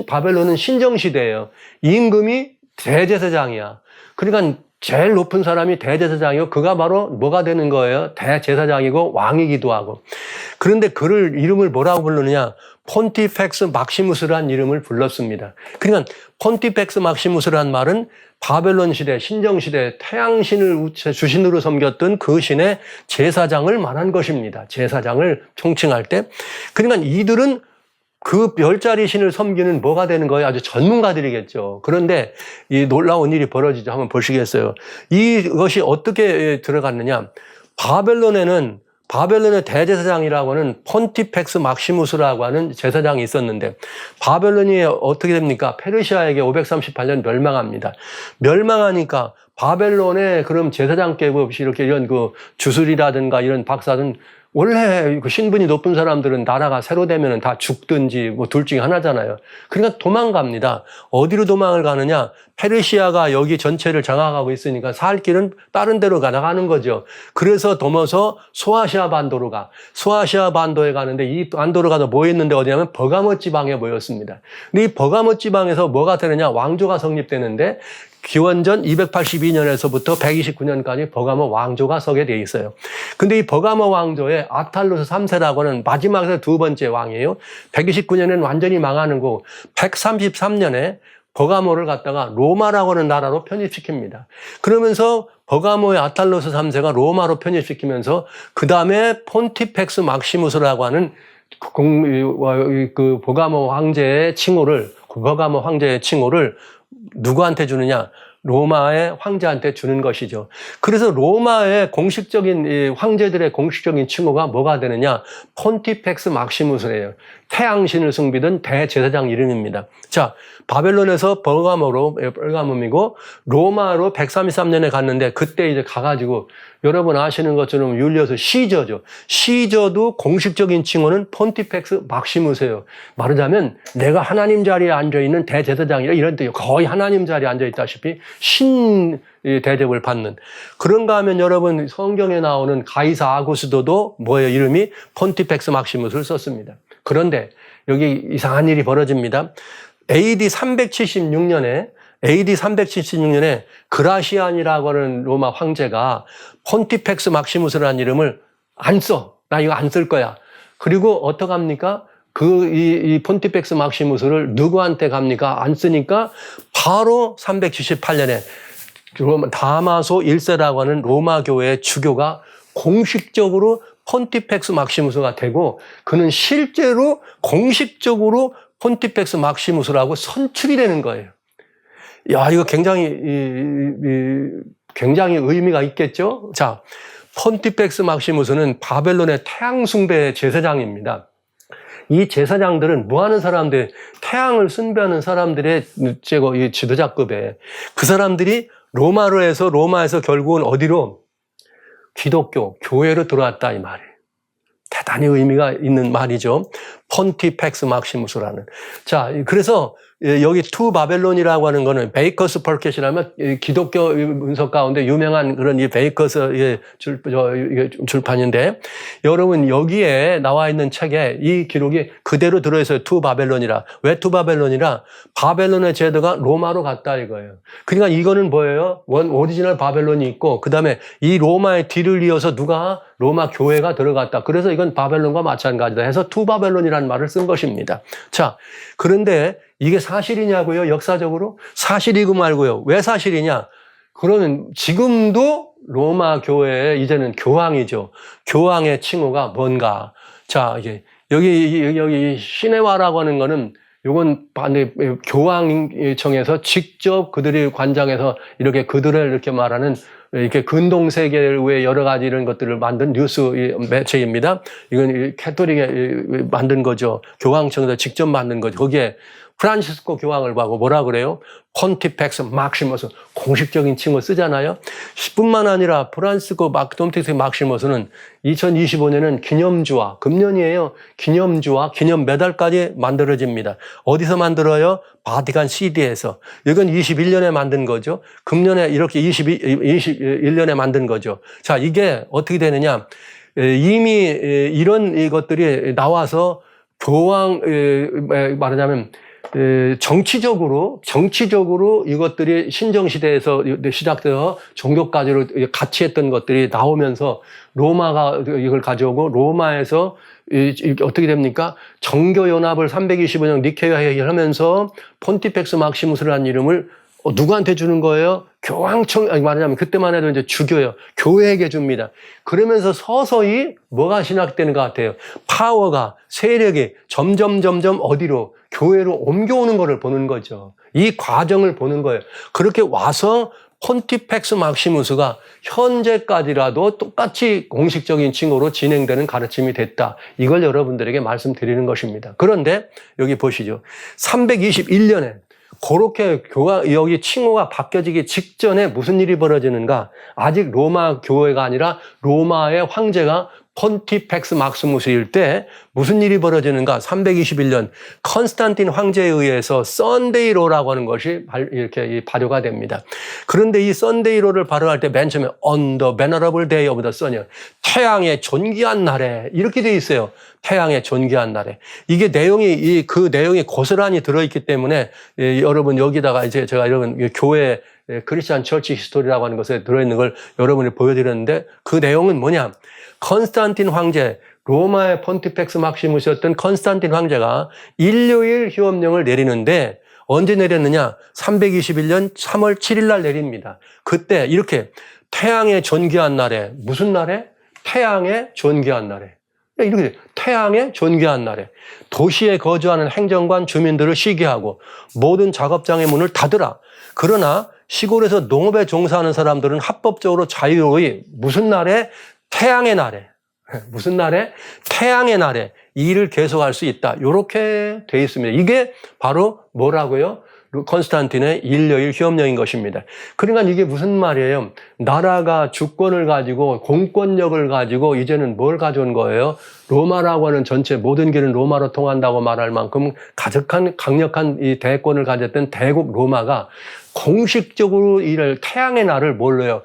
바벨론은 신정시대예요. 임금이 대제사장이야. 그러니까 제일 높은 사람이 대제사장이고 그가 바로 뭐가 되는 거예요? 대제사장이고 왕이기도 하고. 그런데 그를 이름을 뭐라고 부르느냐? 폰티펙스 막시무스라는 이름을 불렀습니다. 그러니까 폰티펙스 막시무스라는 말은 바벨론 시대, 신정 시대 태양신을 주신으로 섬겼던 그 신의 제사장을 말한 것입니다. 제사장을 총칭할 때. 그러니까 이들은 그 별자리 신을 섬기는 뭐가 되는 거예요? 아주 전문가들이겠죠. 그런데 이 놀라운 일이 벌어지죠. 한번 보시겠어요? 이것이 어떻게 들어갔느냐? 바벨론의 대제사장이라고 하는 폰티펙스 막시무스라고 하는 제사장이 있었는데 바벨론이 어떻게 됩니까? 페르시아에게 538년 멸망합니다. 멸망하니까 바벨론의 그럼 제사장급 없이 이렇게 이런 그 주술이라든가 이런 박사든 원래 그 신분이 높은 사람들은 나라가 새로 되면은 다 죽든지 뭐 둘 중에 하나잖아요. 그러니까 도망갑니다. 어디로 도망을 가느냐? 페르시아가 여기 전체를 장악하고 있으니까 살 길은 다른 데로 나가는 거죠. 그래서 넘어서 소아시아 반도로 가. 소아시아 반도에 가는데 이 반도로 가서 뭐 했는데 어디냐면 버가모 지방에 모였습니다. 근데 이 버가모 지방에서 뭐가 되느냐? 왕조가 성립되는데 기원전 282년에서부터 129년까지 버가모 왕조가 서게 돼 있어요. 근데 이 버가모 왕조의 아탈루스 3세라고 하는 마지막에서 두 번째 왕이에요. 129년에는 완전히 망하는 거고 133년에 버가모를 갖다가 로마라고 하는 나라로 편입시킵니다. 그러면서 버가모의 아탈루스 3세가 로마로 편입시키면서 그 다음에 폰티펙스 막시무스라고 하는 그 버가모 황제의 칭호를 누구한테 주느냐? 로마의 황제한테 주는 것이죠. 그래서 로마의 공식적인 황제들의 공식적인 칭호가 뭐가 되느냐? 폰티펙스 막시무스래요. 태양신을 숭비던 대제사장 이름입니다. 자, 바벨론에서 벌가모이고 로마로 133년에 갔는데 그때 이제 가가지고 여러분 아시는 것처럼 율리어스 시저죠. 시저도 공식적인 칭호는 폰티펙스 막시무스예요. 말하자면 내가 하나님 자리에 앉아있는 대제사장이라 이런 뜻이에요. 거의 하나님 자리에 앉아있다시피 신 대접을 받는. 그런가 하면 여러분 성경에 나오는 가이사 아구스도도 뭐예요? 이름이 폰티펙스 막시무스를 썼습니다. 그런데 여기 이상한 일이 벌어집니다. AD 376년에 그라시안이라고 하는 로마 황제가 폰티펙스 막시무스라는 이름을 안 써. 나 이거 안 쓸 거야. 그리고 어떡합니까? 이 폰티펙스 막시무스를 누구한테 갑니까? 안 쓰니까 바로 378년에 다마소 1세라고 하는 로마 교회의 주교가 공식적으로 폰티펙스 막시무스가 되고 그는 실제로 공식적으로 폰티펙스 막시무스라고 선출이 되는 거예요. 야, 이거 굉장히 의미가 있겠죠? 자, 폰티펙스 막시무스는 바벨론의 태양숭배 제사장입니다. 이 제사장들은 뭐 하는 사람들, 태양을 숭배하는 사람들의 지도자급에 그 사람들이 로마에서 결국은 어디로? 기독교, 교회로 들어왔다 이 말이에요. 대단히 의미가 있는 말이죠. 폰티펙스 막시무스라는. 자, 그래서 여기 투 바벨론이라고 하는 거는 베이커스 펄켓이라면 기독교 문서 가운데 유명한 그런 이 베이커스 출판인데 여러분 여기에 나와 있는 책에 이 기록이 그대로 들어있어요. 투 바벨론이라. 왜 투 바벨론이라? 바벨론의 제도가 로마로 갔다 이거예요. 그러니까 이거는 뭐예요? 오리지널 바벨론이 있고 그 다음에 이 로마의 뒤를 이어서 누가 로마 교회가 들어갔다. 그래서 이건 바벨론과 마찬가지다 해서 투 바벨론이라는 말을 쓴 것입니다. 자, 그런데 이게 사실이냐고요? 역사적으로? 사실이고 말고요. 왜 사실이냐? 그러면 지금도 로마 교회에 이제는 교황이죠. 교황의 칭호가 뭔가? 자, 이게 여기 시내와라고 하는 거는 요건 교황청에서 직접 그들이 관장해서 이렇게 그들을 이렇게 말하는 이렇게 근동 세계의 여러 가지 이런 것들을 만든 뉴스 매체입니다. 이건 캐토릭에 만든 거죠. 교황청에서 직접 만든 거죠. 거기에 프란시스코 교황을 보고 뭐라 그래요? 폰티펙스 막시머스 공식적인 칭호 쓰잖아요. 뿐만 아니라 프란시스코 폰티펙스 막시머스는 2025년은 기념주화, 금년이에요. 기념주화, 기념 메달까지 만들어집니다. 어디서 만들어요? 바티칸 시티에서. 이건 21년에 만든 거죠. 금년에 이렇게 21년에 만든 거죠. 자, 이게 어떻게 되느냐? 이미 이런 이것들이 나와서 교황 말하자면 정치적으로 이것들이 신정시대에서 시작되어 종교까지로 같이 했던 것들이 나오면서 로마가 이걸 가져오고 로마에서 어떻게 됩니까? 정교연합을 325년 니케아 회의를 하면서 폰티펙스 막시무스라는 이름을 누구한테 주는 거예요? 교황청, 말하자면 그때만 해도 이제 주교예요. 교회에게 줍니다. 그러면서 서서히 뭐가 시작되는 것 같아요? 파워가, 세력이 점점 어디로? 교회로 옮겨오는 것을 보는 거죠. 이 과정을 보는 거예요. 그렇게 와서 폰티펙스 막시무스가 현재까지라도 똑같이 공식적인 칭호로 진행되는 가르침이 됐다. 이걸 여러분들에게 말씀드리는 것입니다. 그런데 여기 보시죠. 321년에 그렇게 여기 칭호가 바뀌어지기 직전에 무슨 일이 벌어지는가? 아직 로마 교회가 아니라 로마의 황제가 폰티펙스 막시무스일 때 무슨 일이 벌어지는가? 321년 컨스탄틴 황제에 의해서 썬데이로라고 하는 것이 이렇게 발효가 됩니다. 그런데 이 썬데이로를 발효할 때 맨 처음에 On the venerable day of the sun이요. 태양의 존귀한 날에 이렇게 돼 있어요. 태양의 존귀한 날에. 이게 내용이 그 내용이 고스란히 들어있기 때문에 여러분 여기다가 이제 제가 여러분 교회 크리스찬 처치 히스토리라고 하는 것에 들어있는 걸 여러분이 보여드렸는데 그 내용은 뭐냐? 컨스탄틴 황제, 로마의 폰티펙스 막시무스였던 컨스탄틴 황제가 일요일 휴업령을 내리는데 언제 내렸느냐? 321년 3월 7일 날 내립니다. 그때 이렇게 태양의 존귀한 날에 무슨 날에? 태양의 존귀한 날에. 이렇게 태양의 존귀한 날에 도시에 거주하는 행정관 주민들을 쉬게 하고 모든 작업장의 문을 닫으라. 그러나 시골에서 농업에 종사하는 사람들은 합법적으로 자유로이 무슨 날에? 태양의 날에. 무슨 날에? 태양의 날에 일을 계속할 수 있다. 이렇게 돼 있습니다. 이게 바로 뭐라고요? 컨스탄틴의 일요일 휴업령인 것입니다. 그러니까 이게 무슨 말이에요? 나라가 주권을 가지고 공권력을 가지고 이제는 뭘 가져온 거예요? 로마라고 하는 전체 모든 길은 로마로 통한다고 말할 만큼 가득한 강력한 이 대권을 가졌던 대국 로마가 공식적으로 이를 태양의 날을 뭘로요?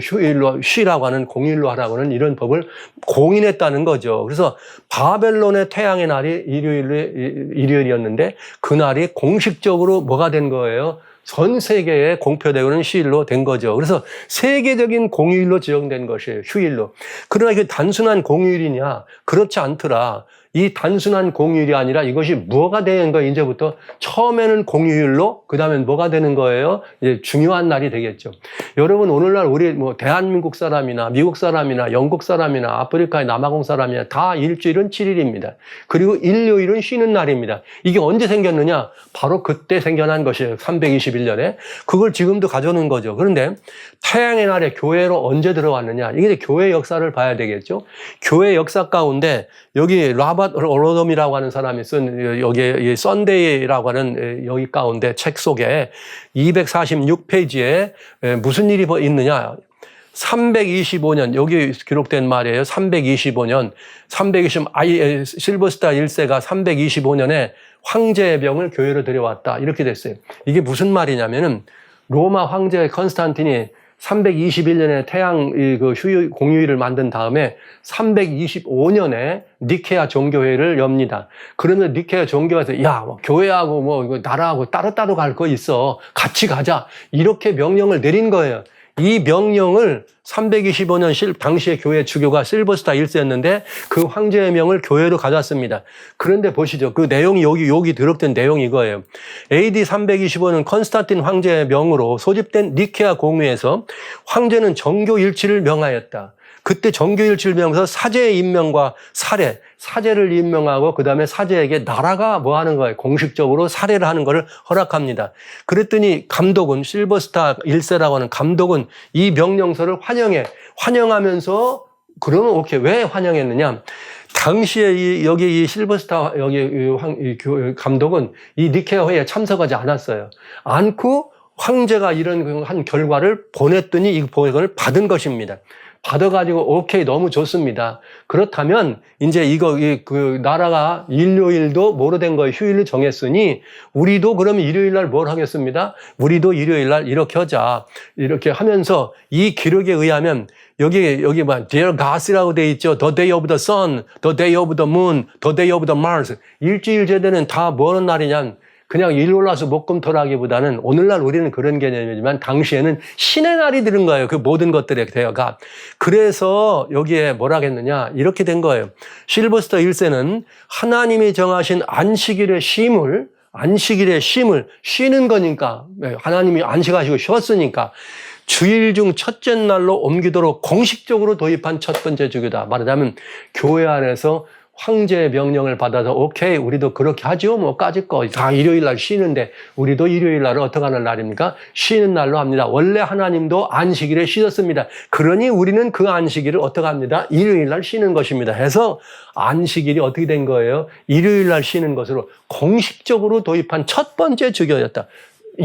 휴일로 쉬라고 하는 공휴일로 하라고 하는 이런 법을 공인했다는 거죠. 그래서 바벨론의 태양의 날이 일요일이었는데 그날이 공식적으로 뭐가 된 거예요? 전 세계에 공표되고는 휴일로 된 거죠. 그래서 세계적인 공휴일로 지정된 것이에요. 휴일로. 그러나 이게 단순한 공휴일이냐? 그렇지 않더라. 이 단순한 공휴일이 아니라 이것이 뭐가 되는 거예요? 이제부터 처음에는 공휴일로 그 다음엔 뭐가 되는 거예요? 이제 중요한 날이 되겠죠. 여러분 오늘날 우리 뭐 대한민국 사람이나 미국 사람이나 영국 사람이나 아프리카의 남아공 사람이나 다 일주일은 7일입니다. 그리고 일요일은 쉬는 날입니다. 이게 언제 생겼느냐? 바로 그때 생겨난 것이에요. 321년에. 그걸 지금도 가져오는 거죠. 그런데 태양의 날에 교회로 언제 들어왔느냐? 이게 교회 역사를 봐야 되겠죠. 교회 역사 가운데 여기 라바트 로덤이라고 하는 사람이 쓴 여기 썬데이라고 하는 여기 가운데 책 속에 246페이지에 무슨 일이 있느냐? 325년 여기 기록된 말이에요. 325년 실버스타 1세가 325년에 황제의 병을 교회로 들여왔다. 이렇게 됐어요. 이게 무슨 말이냐면은 로마 황제 컨스탄틴이 321년에 태양 공휴일을 만든 다음에 325년에 니케아 종교회를 엽니다. 그러면 니케아 종교회에서 야, 뭐 교회하고 뭐 나라하고 따로따로 갈 거 있어. 같이 가자. 이렇게 명령을 내린 거예요. 이 명령을 325년 당시의 교회 주교가 실버스타 1세였는데 그 황제의 명을 교회로 가져왔습니다. 그런데 보시죠. 그 내용이 여기 들었던 내용이 이거예요. AD 325년 컨스탄틴 황제의 명으로 소집된 니케아 공회에서 황제는 정교 일치를 명하였다. 그때 정교일치를 명하면서 사제의 임명과 사제를 임명하고 그 다음에 사제에게 나라가 뭐 하는 거예요? 공식적으로 사례를 하는 것을 허락합니다. 그랬더니 감독은 실버스타 1세라고 하는 감독은 이 명령서를 환영하면서 그러면 오케이. 왜 환영했느냐? 당시에 여기 이 실버스타 이 감독은 이 니케아 회의에 참석하지 않았어요. 않고 황제가 이런 한 결과를 보냈더니 이 보고를 받은 것입니다. 받아가지고 오케이 너무 좋습니다. 그렇다면 이제 그 나라가 일요일도 뭐로 된 거예요? 휴일을 정했으니 우리도 그러면 일요일 날 뭘 하겠습니다? 우리도 일요일 날 이렇게 하자. 이렇게 하면서 이 기록에 의하면 여기 뭐 Dear Gods라고 돼 있죠. The day of the sun, the day of the moon, the day of the Mars. 일주일 제대는 다 뭐는 날이냐? 그냥 일요일화수 목금토라기보다는 오늘날 우리는 그런 개념이지만 당시에는 신의 날이 들은 거예요. 그 모든 것들에 대해가. 그래서 여기에 뭐라겠느냐 이렇게 된 거예요. 실버스터 1세는 하나님이 정하신 안식일의 쉼을 쉬는 거니까 하나님이 안식하시고 쉬었으니까 주일 중 첫째 날로 옮기도록 공식적으로 도입한 첫 번째 주교다. 말하자면 교회 안에서 황제의 명령을 받아서 오케이 우리도 그렇게 하죠. 뭐 까짓 거 다 일요일 날 쉬는데 우리도 일요일 날은 어떻게 하는 날입니까? 쉬는 날로 합니다. 원래 하나님도 안식일에 쉬셨습니다. 그러니 우리는 그 안식일을 어떻게 합니다? 일요일 날 쉬는 것입니다. 해서 안식일이 어떻게 된 거예요? 일요일 날 쉬는 것으로 공식적으로 도입한 첫 번째 주교였다.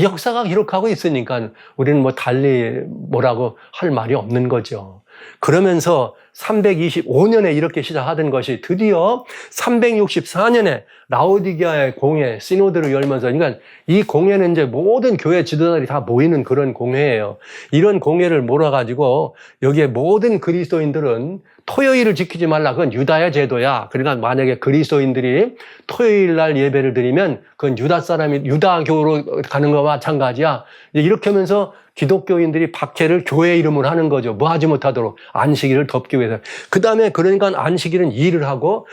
역사가 기록하고 있으니까 우리는 뭐 달리 뭐라고 할 말이 없는 거죠. 그러면서 325년에 이렇게 시작하던 것이 드디어 364년에 라오디게아의 공회, 시노드를 열면서, 그러니까 이 공회는 이제 모든 교회 지도자들이 다 모이는 그런 공회예요. 이런 공회를 몰아가지고 여기에 모든 그리스도인들은 토요일을 지키지 말라. 그건 유다의 제도야. 그러니까 만약에 그리스도인들이 토요일 날 예배를 드리면 그건 유다 사람이 유다교로 가는 거와 마찬가지야. 이렇게 하면서 기독교인들이 박해를 교회 이름으로 하는 거죠. 뭐 하지 못하도록 안식일을 덮기 위해서. 그 다음에 그러니까 안식일은 일을 하고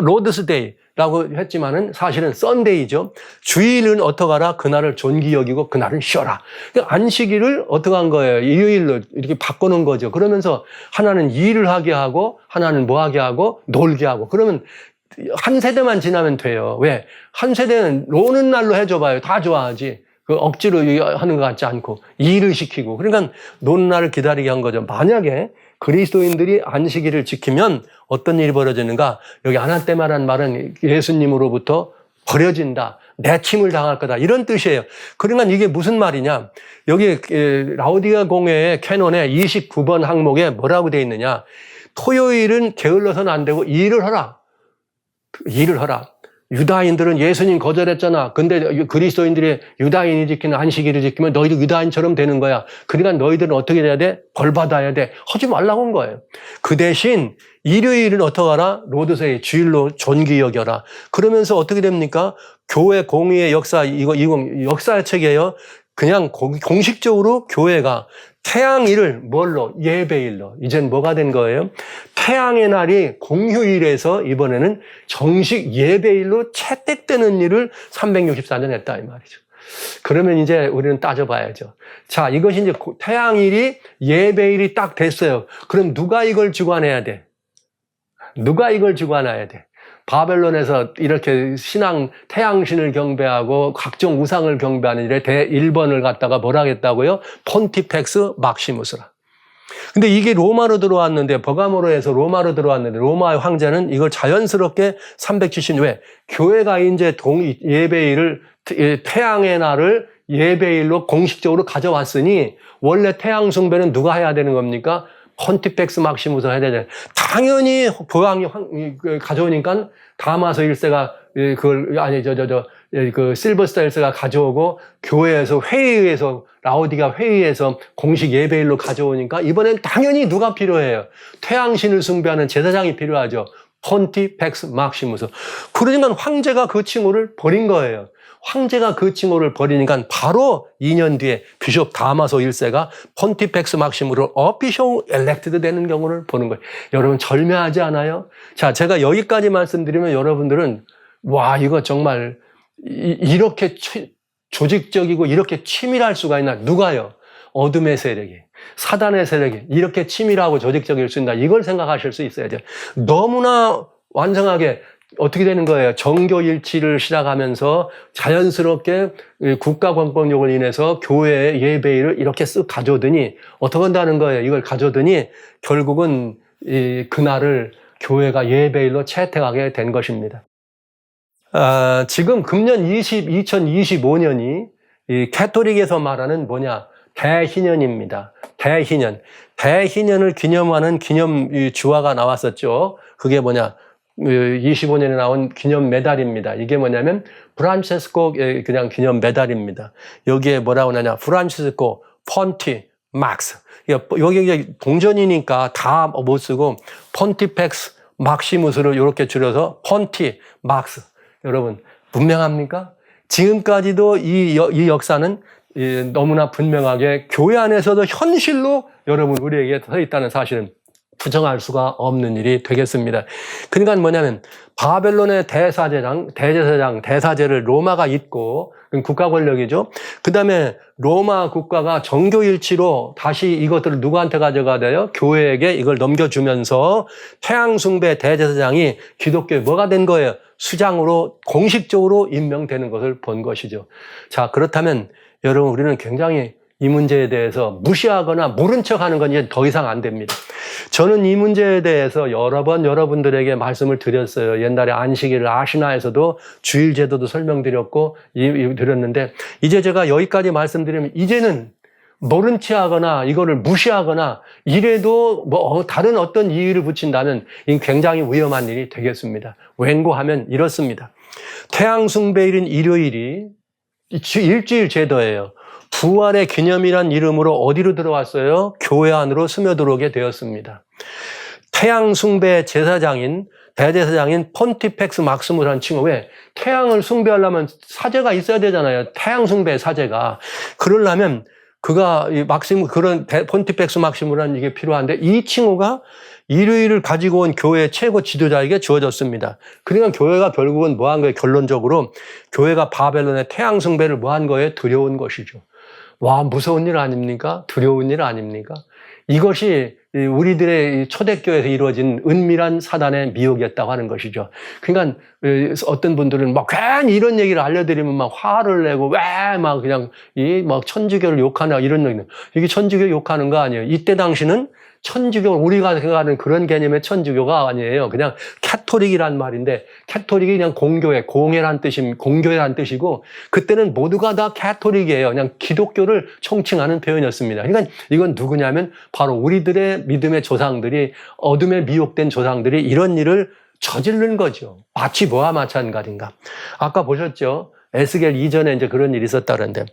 로드스데이라고 했지만은 사실은 썬데이죠. 주일은 어떻게 하라? 그날을 존귀 여기고 그날은 쉬어라. 그러니까 안식일을 어떻게 한 거예요? 일요일로 이렇게 바꿔놓은 거죠. 그러면서 하나는 일을 하게 하고 하나는 뭐 하게 하고 놀게 하고. 그러면 한 세대만 지나면 돼요. 왜? 한 세대는 노는 날로 해줘봐요. 다 좋아하지. 그 억지로 하는 것 같지 않고 일을 시키고 그러니까 노는 날을 기다리게 한 거죠. 만약에 그리스도인들이 안식일을 지키면 어떤 일이 벌어지는가? 여기 아나테마란 말은 예수님으로부터 버려진다. 내침을 당할 거다. 이런 뜻이에요. 그러니까 이게 무슨 말이냐? 여기 라오디게아 공회의 캐논에 29번 항목에 뭐라고 되어 있느냐? 토요일은 게을러서는 안 되고 일을 하라. 일을 하라. 유다인들은 예수님 거절했잖아. 근데 그리스도인들이 유다인이 지키는 안식일을 지키면 너희도 유다인처럼 되는 거야. 그러니까 너희들은 어떻게 돼야 돼? 벌 받아야 돼. 하지 말라고 한 거예요. 그 대신 일요일은 어떻게 하라? 로드세이 주일로 존귀 여겨라. 그러면서 어떻게 됩니까? 교회 공의의 역사, 이거 역사의 책이에요. 그냥 공식적으로 교회가 태양일을 뭘로? 예배일로. 이젠 뭐가 된 거예요? 태양의 날이 공휴일에서 이번에는 정식 예배일로 채택되는 일을 364년 했다 이 말이죠. 그러면 이제 우리는 따져봐야죠. 자, 이것이 이제 태양일이 예배일이 딱 됐어요. 그럼 누가 이걸 주관해야 돼? 누가 이걸 주관해야 돼? 바벨론에서 이렇게 태양신을 경배하고 각종 우상을 경배하는 일에 대1번을 갖다가 뭐라 했다고요? 폰티펙스 막시무스라. 근데 이게 로마로 들어왔는데, 버가모로에서 로마로 들어왔는데, 로마의 황제는 이걸 자연스럽게 370년, 왜? 교회가 이제 예배일을, 태양의 날을 예배일로 공식적으로 가져왔으니, 원래 태양 숭배는 누가 해야 되는 겁니까? 폰티펙스 막시무스 해야 되잖아요. 당연히 교황이 가져오니까 다마서 1세가 실버스타 1세가 가져오고 교회에서 회의에서 라오디게아 회의에서 공식 예배일로 가져오니까 이번엔 당연히 누가 필요해요? 태양신을 숭배하는 제사장이 필요하죠. 폰티펙스 막시무스. 그러니까 황제가 그 칭호를 버린 거예요. 황제가 그 칭호를 버리니까 바로 2년 뒤에 비숍 다마소 1세가 폰티펙스 막시무스로 어피셜 엘렉트드 되는 경우를 보는 거예요. 여러분 절묘하지 않아요? 자, 제가 여기까지 말씀드리면 여러분들은 와, 이거 정말 이렇게 조직적이고 이렇게 치밀할 수가 있나? 누가요? 어둠의 세력이, 사단의 세력이 이렇게 치밀하고 조직적일 수 있나? 이걸 생각하실 수 있어야죠. 너무나 완성하게 어떻게 되는 거예요? 정교일치를 시작하면서 자연스럽게 국가 권권력을 인해서 교회의 예배일을 이렇게 쓱 가져오더니 어떻게 한다는 거예요? 이걸 가져오더니 결국은 그날을 교회가 예배일로 채택하게 된 것입니다. 지금 금년 2025년이 이 캐토릭에서 말하는 뭐냐? 대희년입니다. 대희년. 대희년을 기념하는 기념 주화가 나왔었죠. 그게 뭐냐? 25년에 나온 기념 메달입니다. 이게 뭐냐면 프란체스코 그냥 기념 메달입니다. 여기에 뭐라고 하냐? 프란체스코 폰티 막스. 여기 동전이니까 다 못 쓰고 폰티펙스 막시무스를 이렇게 줄여서 폰티 막스. 여러분 분명합니까? 지금까지도 이 역사는 너무나 분명하게 교회 안에서도 현실로 여러분 우리에게 서 있다는 사실은 부정할 수가 없는 일이 되겠습니다. 그러니까 뭐냐면 바벨론의 대제사제를 로마가 잇고 국가 권력이죠. 그 다음에 로마 국가가 정교일치로 다시 이것들을 누구한테 가져가야 돼요? 교회에게 이걸 넘겨주면서 태양숭배 대제사장이 기독교에 뭐가 된 거예요? 수장으로 공식적으로 임명되는 것을 본 것이죠. 자, 그렇다면 여러분 우리는 굉장히 이 문제에 대해서 무시하거나 모른 척하는 건 이제 더 이상 안 됩니다. 저는 이 문제에 대해서 여러 번 여러분들에게 말씀을 드렸어요. 옛날에 안식일을 아시나에서도 주일 제도도 설명드렸고 드렸는데 이제 제가 여기까지 말씀드리면 이제는 모른 척하거나 이거를 무시하거나 이래도 뭐 다른 어떤 이유를 붙인다면 이 굉장히 위험한 일이 되겠습니다. 웬고하면 이렇습니다. 태양숭배일인 일요일이 일주일 제도예요. 부활의 기념이란 이름으로 어디로 들어왔어요? 교회 안으로 스며들어오게 되었습니다. 태양 숭배 제사장인 대제사장인 폰티펙스 막스무라는 친구, 왜? 태양을 숭배하려면 사제가 있어야 되잖아요. 태양 숭배 사제가. 그러려면 그가 그런 폰티펙스 막스무라는 이게 필요한데 이 친구가 일요일을 가지고 온 교회의 최고 지도자에게 주어졌습니다. 그러니까 교회가 결국은 뭐 한 거예요? 결론적으로 교회가 바벨론의 태양 숭배를 뭐 한 거예요? 두려운 것이죠. 와, 무서운 일 아닙니까? 두려운 일 아닙니까? 이것이 우리들의 초대교회에서 이루어진 은밀한 사단의 미혹이었다고 하는 것이죠. 그러니까 어떤 분들은 막 괜히 이런 얘기를 알려드리면 막 화를 내고 왜 막 그냥 막 천주교를 욕하나 이런 얘기는 이게 천주교 욕하는 거 아니에요. 이때 당시는 천주교, 우리가 생각하는 그런 개념의 천주교가 아니에요. 그냥 캐토릭이란 말인데, 캐토릭이 그냥 공교회란 뜻이고, 그때는 모두가 다 캐토릭이에요. 그냥 기독교를 총칭하는 표현이었습니다. 그러니까 이건 누구냐면, 바로 우리들의 믿음의 조상들이, 어둠에 미혹된 조상들이 이런 일을 저지른 거죠. 마치 뭐와 마찬가지인가. 아까 보셨죠? 에스겔 이전에 이제 그런 일이 있었다 그러는데,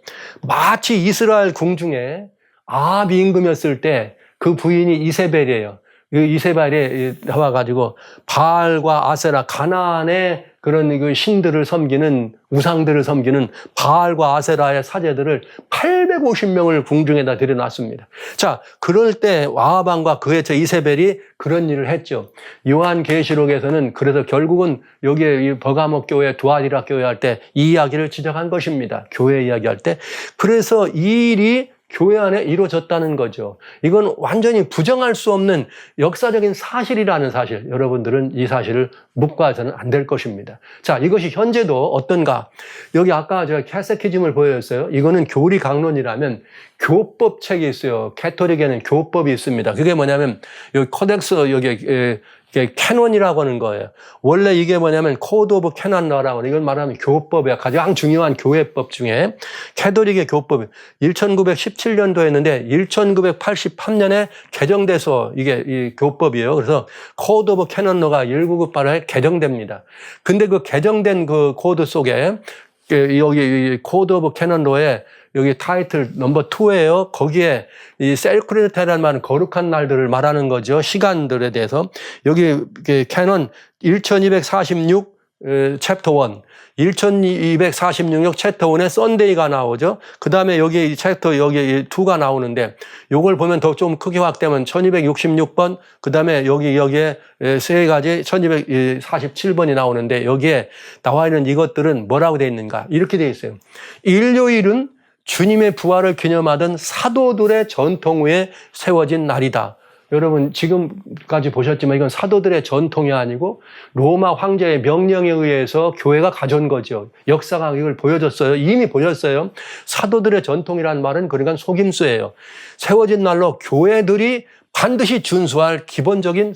마치 이스라엘 궁중에 아합이 임금이었을 때, 그 부인이 이세벨이에요. 이세벨이 나와가지고 바알과 아세라, 가나안의 그런 그 신들을 섬기는, 우상들을 섬기는 바알과 아세라의 사제들을 850명을 궁중에다 들여놨습니다. 자, 그럴 때 아합왕과 그의 이세벨이 그런 일을 했죠. 요한계시록에서는 그래서 결국은 여기에 버가모 교회, 두아디라 교회 할 때 이 이야기를 지적한 것입니다. 교회 이야기할 때. 그래서 이 일이 교회 안에 이루어졌다는 거죠. 이건 완전히 부정할 수 없는 역사적인 사실이라는 사실, 여러분들은 이 사실을 묵과해서는 안 될 것입니다. 자, 이것이 현재도 어떤가? 여기 아까 제가 캐세키즘을 보여줬어요. 이거는 교리 강론이라면 교법 책이 있어요. 캐토릭에는 교법이 있습니다. 그게 뭐냐면 여기 코덱스, 여기 이게 캐논이라고 하는 거예요. 원래 이게 뭐냐면 코드 오브 캐논라고 하는, 이걸 말하면 교법이야. 가장 중요한 교회법 중에 캐톨릭의 교법이 1917년도였는데 1983년에 개정돼서 이게 이 교법이에요. 그래서 코드 오브 캐논러가 1998년에 개정됩니다. 근데 그 개정된 그 코드 속에 여기 코드 오브 캐논러에 여기 타이틀 넘버 2예요. 거기에 이 셀크리테라는 말은 거룩한 날들을 말하는 거죠. 시간들에 대해서. 여기 캐논 1246 챕터 1, 1246쪽 챕터 1에 썬데이가 나오죠. 그 다음에 여기 챕터 여기 2가 나오는데 요걸 보면 더 좀 크게 확대하면 1266번, 그 다음에 여기에 세 가지 1247번이 나오는데 여기에 나와 있는 이것들은 뭐라고 되어 있는가? 이렇게 되어 있어요. 일요일은 주님의 부활을 기념하던 사도들의 전통 위에 세워진 날이다. 여러분 지금까지 보셨지만 이건 사도들의 전통이 아니고 로마 황제의 명령에 의해서 교회가 가져온 거죠. 역사가 이걸 보여줬어요. 이미 보였어요. 사도들의 전통이라는 말은 그러니까 속임수예요. 세워진 날로 교회들이 반드시 준수할 기본적인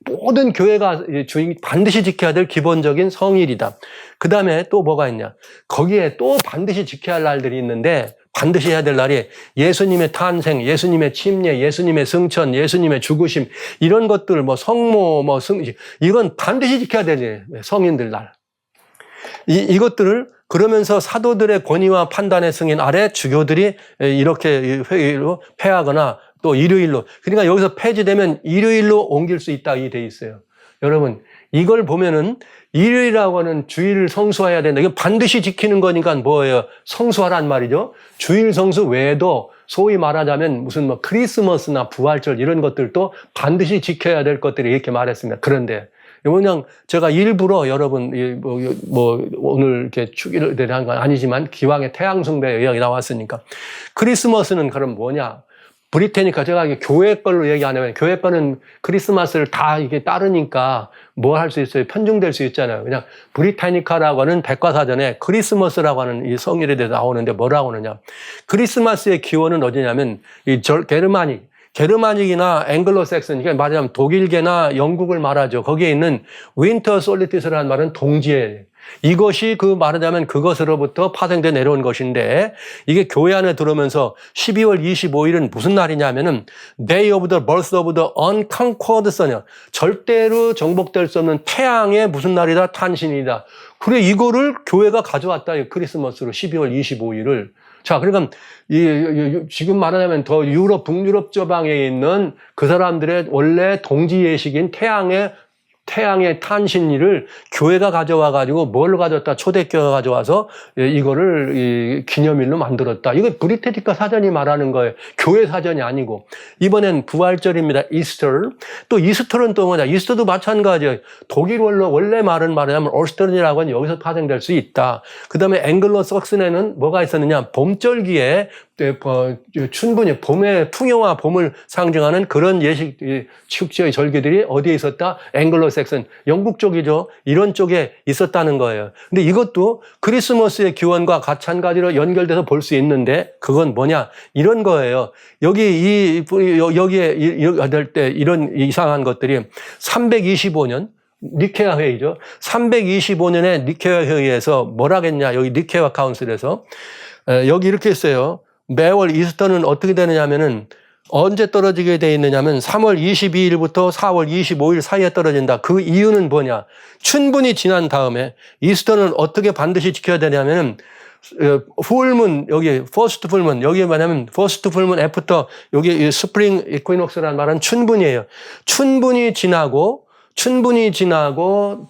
모든 교회가 반드시 지켜야 될 기본적인 성일이다. 그 다음에 또 뭐가 있냐. 거기에 또 반드시 지켜야 할 날들이 있는데 반드시 해야 될 날이 예수님의 탄생, 예수님의 침례, 예수님의 승천, 예수님의 죽으심, 이런 것들, 성모, 이건 반드시 지켜야 되지. 성인들 날. 이것들을 그러면서 사도들의 권위와 판단의 승인 아래 주교들이 이렇게 회의로 폐하거나 또 일요일로, 그러니까 여기서 폐지되면 일요일로 옮길 수 있다 이 돼 있어요. 여러분, 이걸 보면은 일요일이라고 하는 주일을 성수해야 된다. 이거 반드시 지키는 거니까 뭐예요? 성수하란 말이죠. 주일 성수 외에도 소위 말하자면 무슨 뭐 크리스마스나 부활절 이런 것들도 반드시 지켜야 될 것들이 이렇게 말했습니다. 그런데 그냥 제가 일부러 여러분 오늘 이렇게 축일을 대한 건 아니지만 기왕에 태양 숭배 이야기 나왔으니까 크리스마스는 그럼 뭐냐? 브리테니카 제가 교회 걸로 얘기 안 하면 교회 거는 크리스마스를 다 이게 따르니까 뭘 할 수 있어요? 편중될 수 있잖아요. 그냥 브리테니카라고 하는 백과사전에 크리스마스라고 하는 이 성일에 대해서 나오는데 뭐라고 하느냐? 크리스마스의 기원은 어디냐면 이 게르마닉이나 앵글로색슨, 그러니까 말하자면 독일계나 영국을 말하죠. 거기에 있는 윈터 솔리티스라는 말은 동지에 이것이 말하자면 그것으로부터 파생돼 내려온 것인데 이게 교회 안에 들어오면서 12월 25일은 무슨 날이냐면은 Day of the Birth of the Unconquered Sun, 절대로 정복될 수 없는 태양의 무슨 날이다? 탄신이다. 그래 이거를 교회가 가져왔다. 크리스마스로 12월 25일을. 자, 그러니까 지금 말하자면 더 유럽, 북유럽 저방에 있는 그 사람들의 원래 동지 예식인 태양의 탄신일을 교회가 가져와 가지고 뭘 가져왔다? 초대교회가 가져와서 이거를 기념일로 만들었다. 이거 브리테니카 사전이 말하는 거예요. 교회 사전이 아니고. 이번엔 부활절입니다. 이스터. 또 이스터는 또 뭐냐? 이스터도 마찬가지예요. 독일 원래 말은 말하자면 오스터른이라고 하는 여기서 파생될 수 있다. 그 다음에 앵글로 석슨에는 뭐가 있었느냐? 봄절기에 충분히 봄의 풍요와 봄을 상징하는 그런 예식, 축제의 절기들이 어디에 있었다? 앵글로색슨, 영국 쪽이죠. 이런 쪽에 있었다는 거예요. 근데 이것도 크리스마스의 기원과 마찬가지로 연결돼서 볼 수 있는데 그건 뭐냐? 이런 거예요. 여기에 될 때 이런 이상한 것들이 325년, 니케아 회의죠. 325년에 니케아 회의에서 뭐라겠냐? 여기 니케아 카운슬에서 여기 이렇게 했어요. 매월 이스터는 어떻게 되느냐면은 언제 떨어지게 돼 있느냐면 3월 22일부터 4월 25일 사이에 떨어진다. 그 이유는 뭐냐? 춘분이 지난 다음에 이스터는 어떻게 반드시 지켜야 되냐면은 풀문 여기 퍼스트 풀문 여기 뭐냐면 퍼스트 풀문 애프터 여기 스프링 이퀴녹스라는 말은 춘분이에요. 춘분이 지나고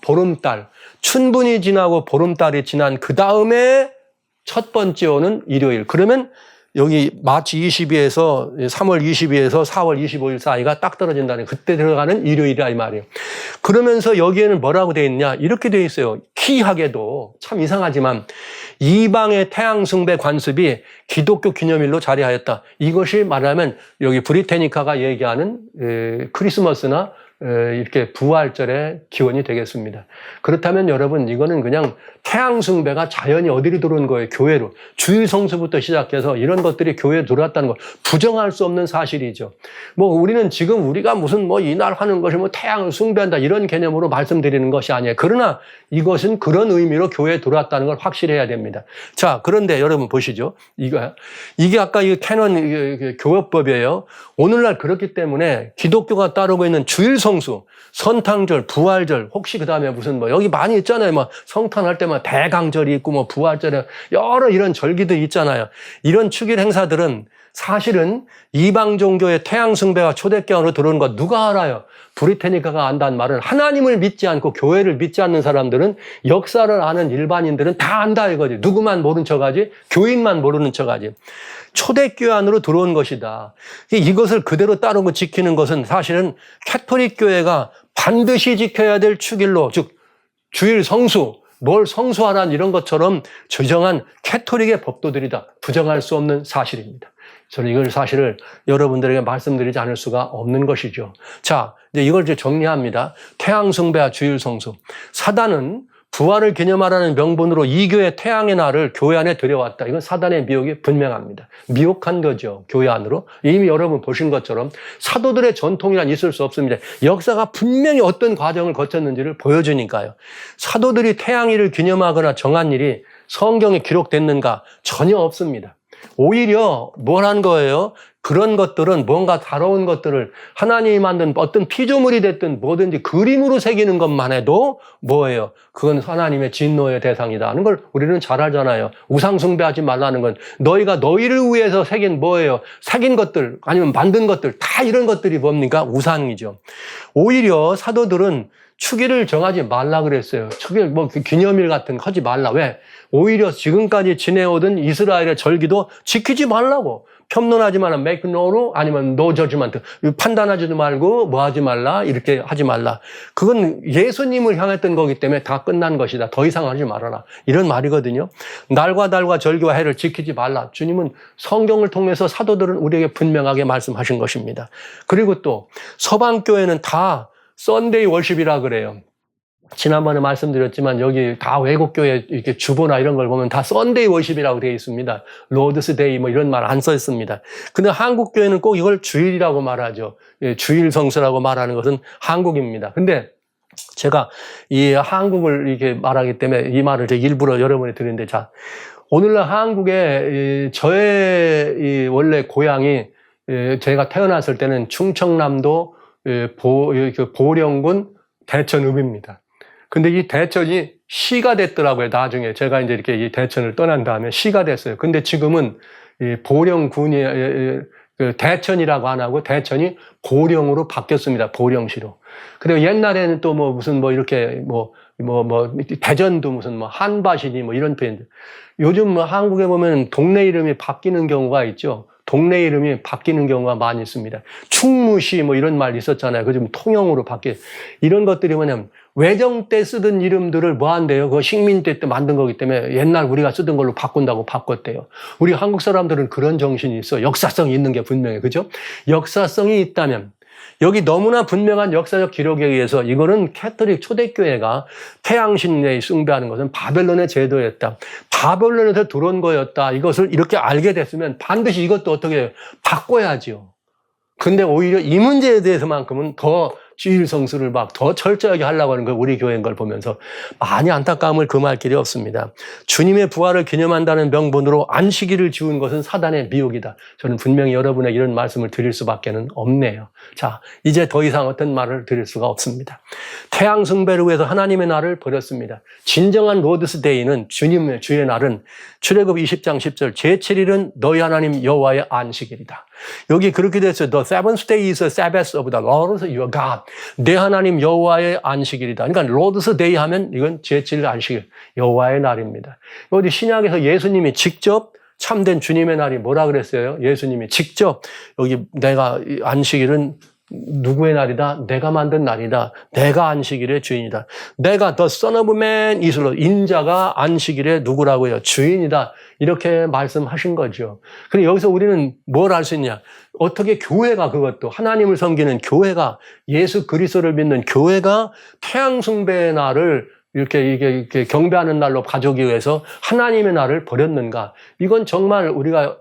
보름달, 춘분이 지나고 보름달이 지난 그 다음에 첫 번째 오는 일요일. 그러면 여기 마치 22에서 3월 22에서 4월 25일 사이가 딱 떨어진다는 그때 들어가는 일요일이라 이 말이에요. 그러면서 여기에는 뭐라고 되어 있냐? 이렇게 되어 있어요. 희하게도 참 이상하지만 이방의 태양 숭배 관습이 기독교 기념일로 자리하였다. 이것이 말하면 여기 브리테니카가 얘기하는 크리스마스나 이렇게 부활절의 기원이 되겠습니다. 그렇다면 여러분 이거는 그냥 태양 숭배가 자연히 어디로 들어온 거예요? 교회로. 주일 성수부터 시작해서 이런 것들이 교회에 들어왔다는 거 부정할 수 없는 사실이죠. 우리는 지금 우리가 무슨 이날 하는 것이 태양을 숭배한다 이런 개념으로 말씀드리는 것이 아니에요. 그러나 이것은 그런 의미로 교회에 들어왔다는 걸 확실해야 됩니다. 자, 그런데 여러분 보시죠. 이게 아까 이 캐논 교회법이에요. 오늘날 그렇기 때문에 기독교가 따르고 있는 주일 성수, 선탕절, 부활절, 혹시 그 다음에 무슨 여기 많이 있잖아요. 성탄할 때만 대강절이 있고 부활절에 여러 이런 절기들이 있잖아요. 이런 축일 행사들은 사실은 이방 종교의 태양 숭배와 초대교회로 들어오는 거 누가 알아요? 브리테니카가 안다는 말은 하나님을 믿지 않고 교회를 믿지 않는 사람들은 역사를 아는 일반인들은 다 안다 이거지. 누구만 모른 척하지? 교인만 모르는 척하지. 초대교회 안으로 들어온 것이다. 이것을 그대로 따르고 지키는 것은 사실은 캐토릭 교회가 반드시 지켜야 될 축일로, 즉 주일 성수, 뭘 성수하라는 이런 것처럼 조정한 캐토릭의 법도들이다. 부정할 수 없는 사실입니다. 저는 이걸 사실을 여러분들에게 말씀드리지 않을 수가 없는 것이죠. 자, 이제 이걸 이제 정리합니다. 태양 숭배와 주일 성수. 사단은 부활을 기념하라는 명분으로 이교의 태양의 날을 교회 안에 들여왔다. 이건 사단의 미혹이 분명합니다. 미혹한 거죠. 교회 안으로. 이미 여러분 보신 것처럼 사도들의 전통이란 있을 수 없습니다. 역사가 분명히 어떤 과정을 거쳤는지를 보여주니까요. 사도들이 태양일을 기념하거나 정한 일이 성경에 기록됐는가? 전혀 없습니다. 오히려 뭘 한 거예요? 그런 것들은 뭔가 다뤄온 것들을 하나님이 만든 어떤 피조물이 됐든 뭐든지 그림으로 새기는 것만 해도 뭐예요? 그건 하나님의 진노의 대상이다 하는 걸 우리는 잘 알잖아요. 우상 숭배하지 말라는 건 너희가 너희를 위해서 새긴 뭐예요? 새긴 것들 아니면 만든 것들 다 이런 것들이 뭡니까? 우상이죠. 오히려 사도들은 축일을 정하지 말라 그랬어요. 축일 기념일 같은 거 하지 말라. 왜? 오히려 지금까지 지내오던 이스라엘의 절기도 지키지 말라고. 편론하지 말라, make no로 아니면 no judgment. 판단하지도 말고 뭐 하지 말라, 이렇게 하지 말라. 그건 예수님을 향했던 거기 때문에 다 끝난 것이다. 더 이상 하지 말아라. 이런 말이거든요. 날과 달과 절기와 해를 지키지 말라. 주님은 성경을 통해서 사도들은 우리에게 분명하게 말씀하신 것입니다. 그리고 또 서방교회는 다 썬데이 월십이라 그래요. 지난번에 말씀드렸지만 여기 다 외국교회 이렇게 주보나 이런 걸 보면 다 썬데이 월십이라고 되어 있습니다. 로드스 데이 뭐 이런 말 안 써 있습니다. 근데 한국 교회는 꼭 이걸 주일이라고 말하죠. 주일 성수라고 말하는 것은 한국입니다. 근데 제가 이 한국을 이렇게 말하기 때문에 이 말을 제가 일부러 여러분이 드리는데, 자, 오늘날 한국에 저의 원래 고향이 제가 태어났을 때는 충청남도 보령군 대천읍입니다. 근데 이 대천이 시가 됐더라고요. 나중에 제가 이제 이렇게 이 대천을 떠난 다음에 시가 됐어요. 근데 지금은 이 보령군이 대천이라고 안 하고 대천이 보령으로 바뀌었습니다. 보령시로. 그리고 옛날에는 또 무슨 이렇게 대전도 무슨 한밭이니 이런 표현들. 요즘 한국에 보면 동네 이름이 바뀌는 경우가 있죠. 동네 이름이 바뀌는 경우가 많이 있습니다. 충무시 이런 말 있었잖아요. 그 좀 통영으로 이런 것들이 뭐냐면 외정 때 쓰던 이름들을 뭐 한대요? 그거 식민 때 만든 거기 때문에 옛날 우리가 쓰던 걸로 바꾼다고 바꿨대요. 우리 한국 사람들은 그런 정신이 있어. 역사성이 있는 게 분명해. 그죠? 역사성이 있다면 여기 너무나 분명한 역사적 기록에 의해서 이거는 캐톨릭 초대교회가 태양신에 숭배하는 것은 바벨론의 제도였다. 바벨론에서 들어온 거였다. 이것을 이렇게 알게 됐으면 반드시 이것도 어떻게 해요? 바꿔야죠. 근데 오히려 이 문제에 대해서만큼은 더 주일 성수를 더 철저하게 하려고 하는 걸 우리 교회인 걸 보면서 많이 안타까움을 금할 길이 없습니다. 주님의 부활을 기념한다는 명분으로 안식일을 지운 것은 사단의 미혹이다. 저는 분명히 여러분에게 이런 말씀을 드릴 수밖에는 없네요. 자, 이제 더 이상 어떤 말을 드릴 수가 없습니다. 태양 숭배를 위해서 하나님의 날을 버렸습니다. 진정한 로드스 데이는 주님의 주의 날은 출애굽 20장 10절 제7일은 너희 하나님 여호와의 안식일이다. 여기 그렇게 됐어요. The seventh day is the Sabbath of the Lord your God. 내 하나님 여호와의 안식일이다. 그러니까 로드스 데이 하면 이건 제7일 안식일, 여호와의 날입니다. 어디 신약에서 예수님이 직접 참된 주님의 날이 뭐라 그랬어요? 예수님이 직접 여기 내가 안식일은 누구의 날이다? 내가 만든 날이다. 내가 안식일의 주인이다. 내가 the son of man is Lord. 인자가 안식일의 누구라고요? 주인이다. 이렇게 말씀하신 거죠. 그럼 여기서 우리는 뭘 알 수 있냐? 어떻게 교회가 그것도 하나님을 섬기는 교회가 예수 그리스도를 믿는 교회가 태양 숭배의 날을 이렇게 경배하는 날로 가져오기 위해서 하나님의 날을 버렸는가? 이건 정말 우리가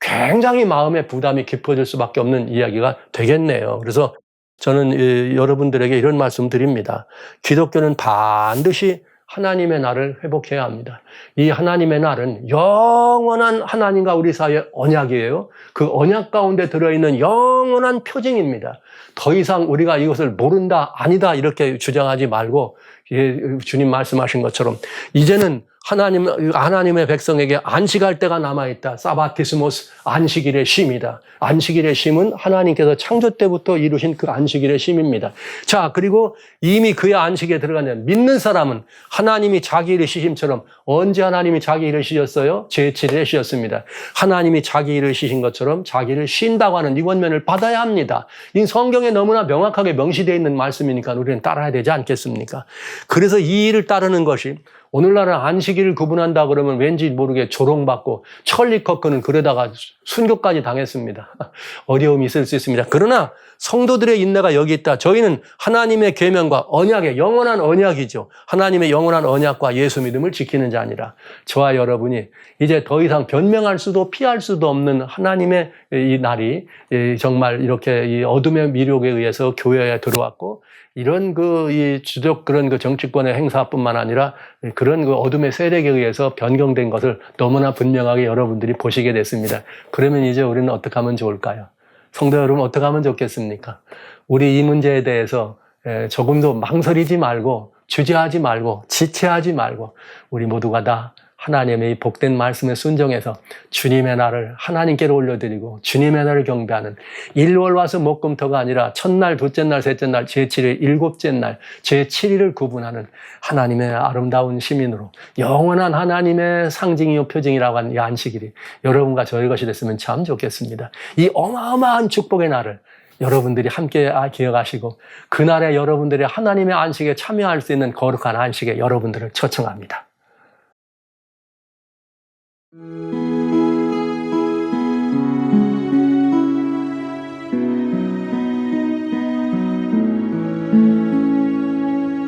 굉장히 마음의 부담이 깊어질 수밖에 없는 이야기가 되겠네요. 그래서 저는 여러분들에게 이런 말씀 드립니다. 기독교는 반드시 하나님의 날을 회복해야 합니다. 이 하나님의 날은 영원한 하나님과 우리 사이의 언약이에요. 그 언약 가운데 들어있는 영원한 표징입니다. 더 이상 우리가 이것을 모른다, 아니다 이렇게 주장하지 말고 주님 말씀하신 것처럼 이제는 하나님의 백성에게 안식할 때가 남아있다. 사바티스모스, 안식일의 쉼이다. 안식일의 쉼은 하나님께서 창조 때부터 이루신 그 안식일의 쉼입니다. 자, 그리고 이미 그의 안식에 들어가는 믿는 사람은 하나님이 자기 일을 쉬심처럼 언제 하나님이 자기 일을 쉬셨어요? 제7일에 쉬셨습니다. 하나님이 자기 일을 쉬신 것처럼 자기 일을 쉰다고 하는 이 권면을 받아야 합니다. 이 성경에 너무나 명확하게 명시되어 있는 말씀이니까 우리는 따라야 되지 않겠습니까? 그래서 이 일을 따르는 것이 오늘날은 안식일을 구분한다 그러면 왠지 모르게 조롱받고 찰리 커크는 그러다가 순교까지 당했습니다. 어려움이 있을 수 있습니다. 그러나 성도들의 인내가 여기 있다. 저희는 하나님의 계명과 언약의 영원한 언약이죠. 하나님의 영원한 언약과 예수 믿음을 지키는 자니라. 저와 여러분이 이제 더 이상 변명할 수도 피할 수도 없는 하나님의 이 날이 정말 이렇게 이 어둠의 미혹에 의해서 교회에 들어왔고 이런 이 주적 그런 정치권의 행사뿐만 아니라 그런 어둠의 세력에 의해서 변경된 것을 너무나 분명하게 여러분들이 보시게 됐습니다. 그러면 이제 우리는 어떻게 하면 좋을까요? 성도 여러분, 어떻게 하면 좋겠습니까? 우리 이 문제에 대해서 조금도 망설이지 말고, 주저하지 말고, 지체하지 말고, 우리 모두가 다 하나님의 이 복된 말씀에 순종해서 주님의 날을 하나님께로 올려드리고 주님의 날을 경배하는 일월 와서 목금토가 아니라 첫날, 둘째 날, 셋째 날, 제7일, 일곱째 날, 제7일을 구분하는 하나님의 아름다운 시민으로 영원한 하나님의 상징이요 표징이라고 하는 이 안식일이 여러분과 저의 것이 됐으면 참 좋겠습니다. 이 어마어마한 축복의 날을 여러분들이 함께 기억하시고 그날에 여러분들이 하나님의 안식에 참여할 수 있는 거룩한 안식에 여러분들을 초청합니다.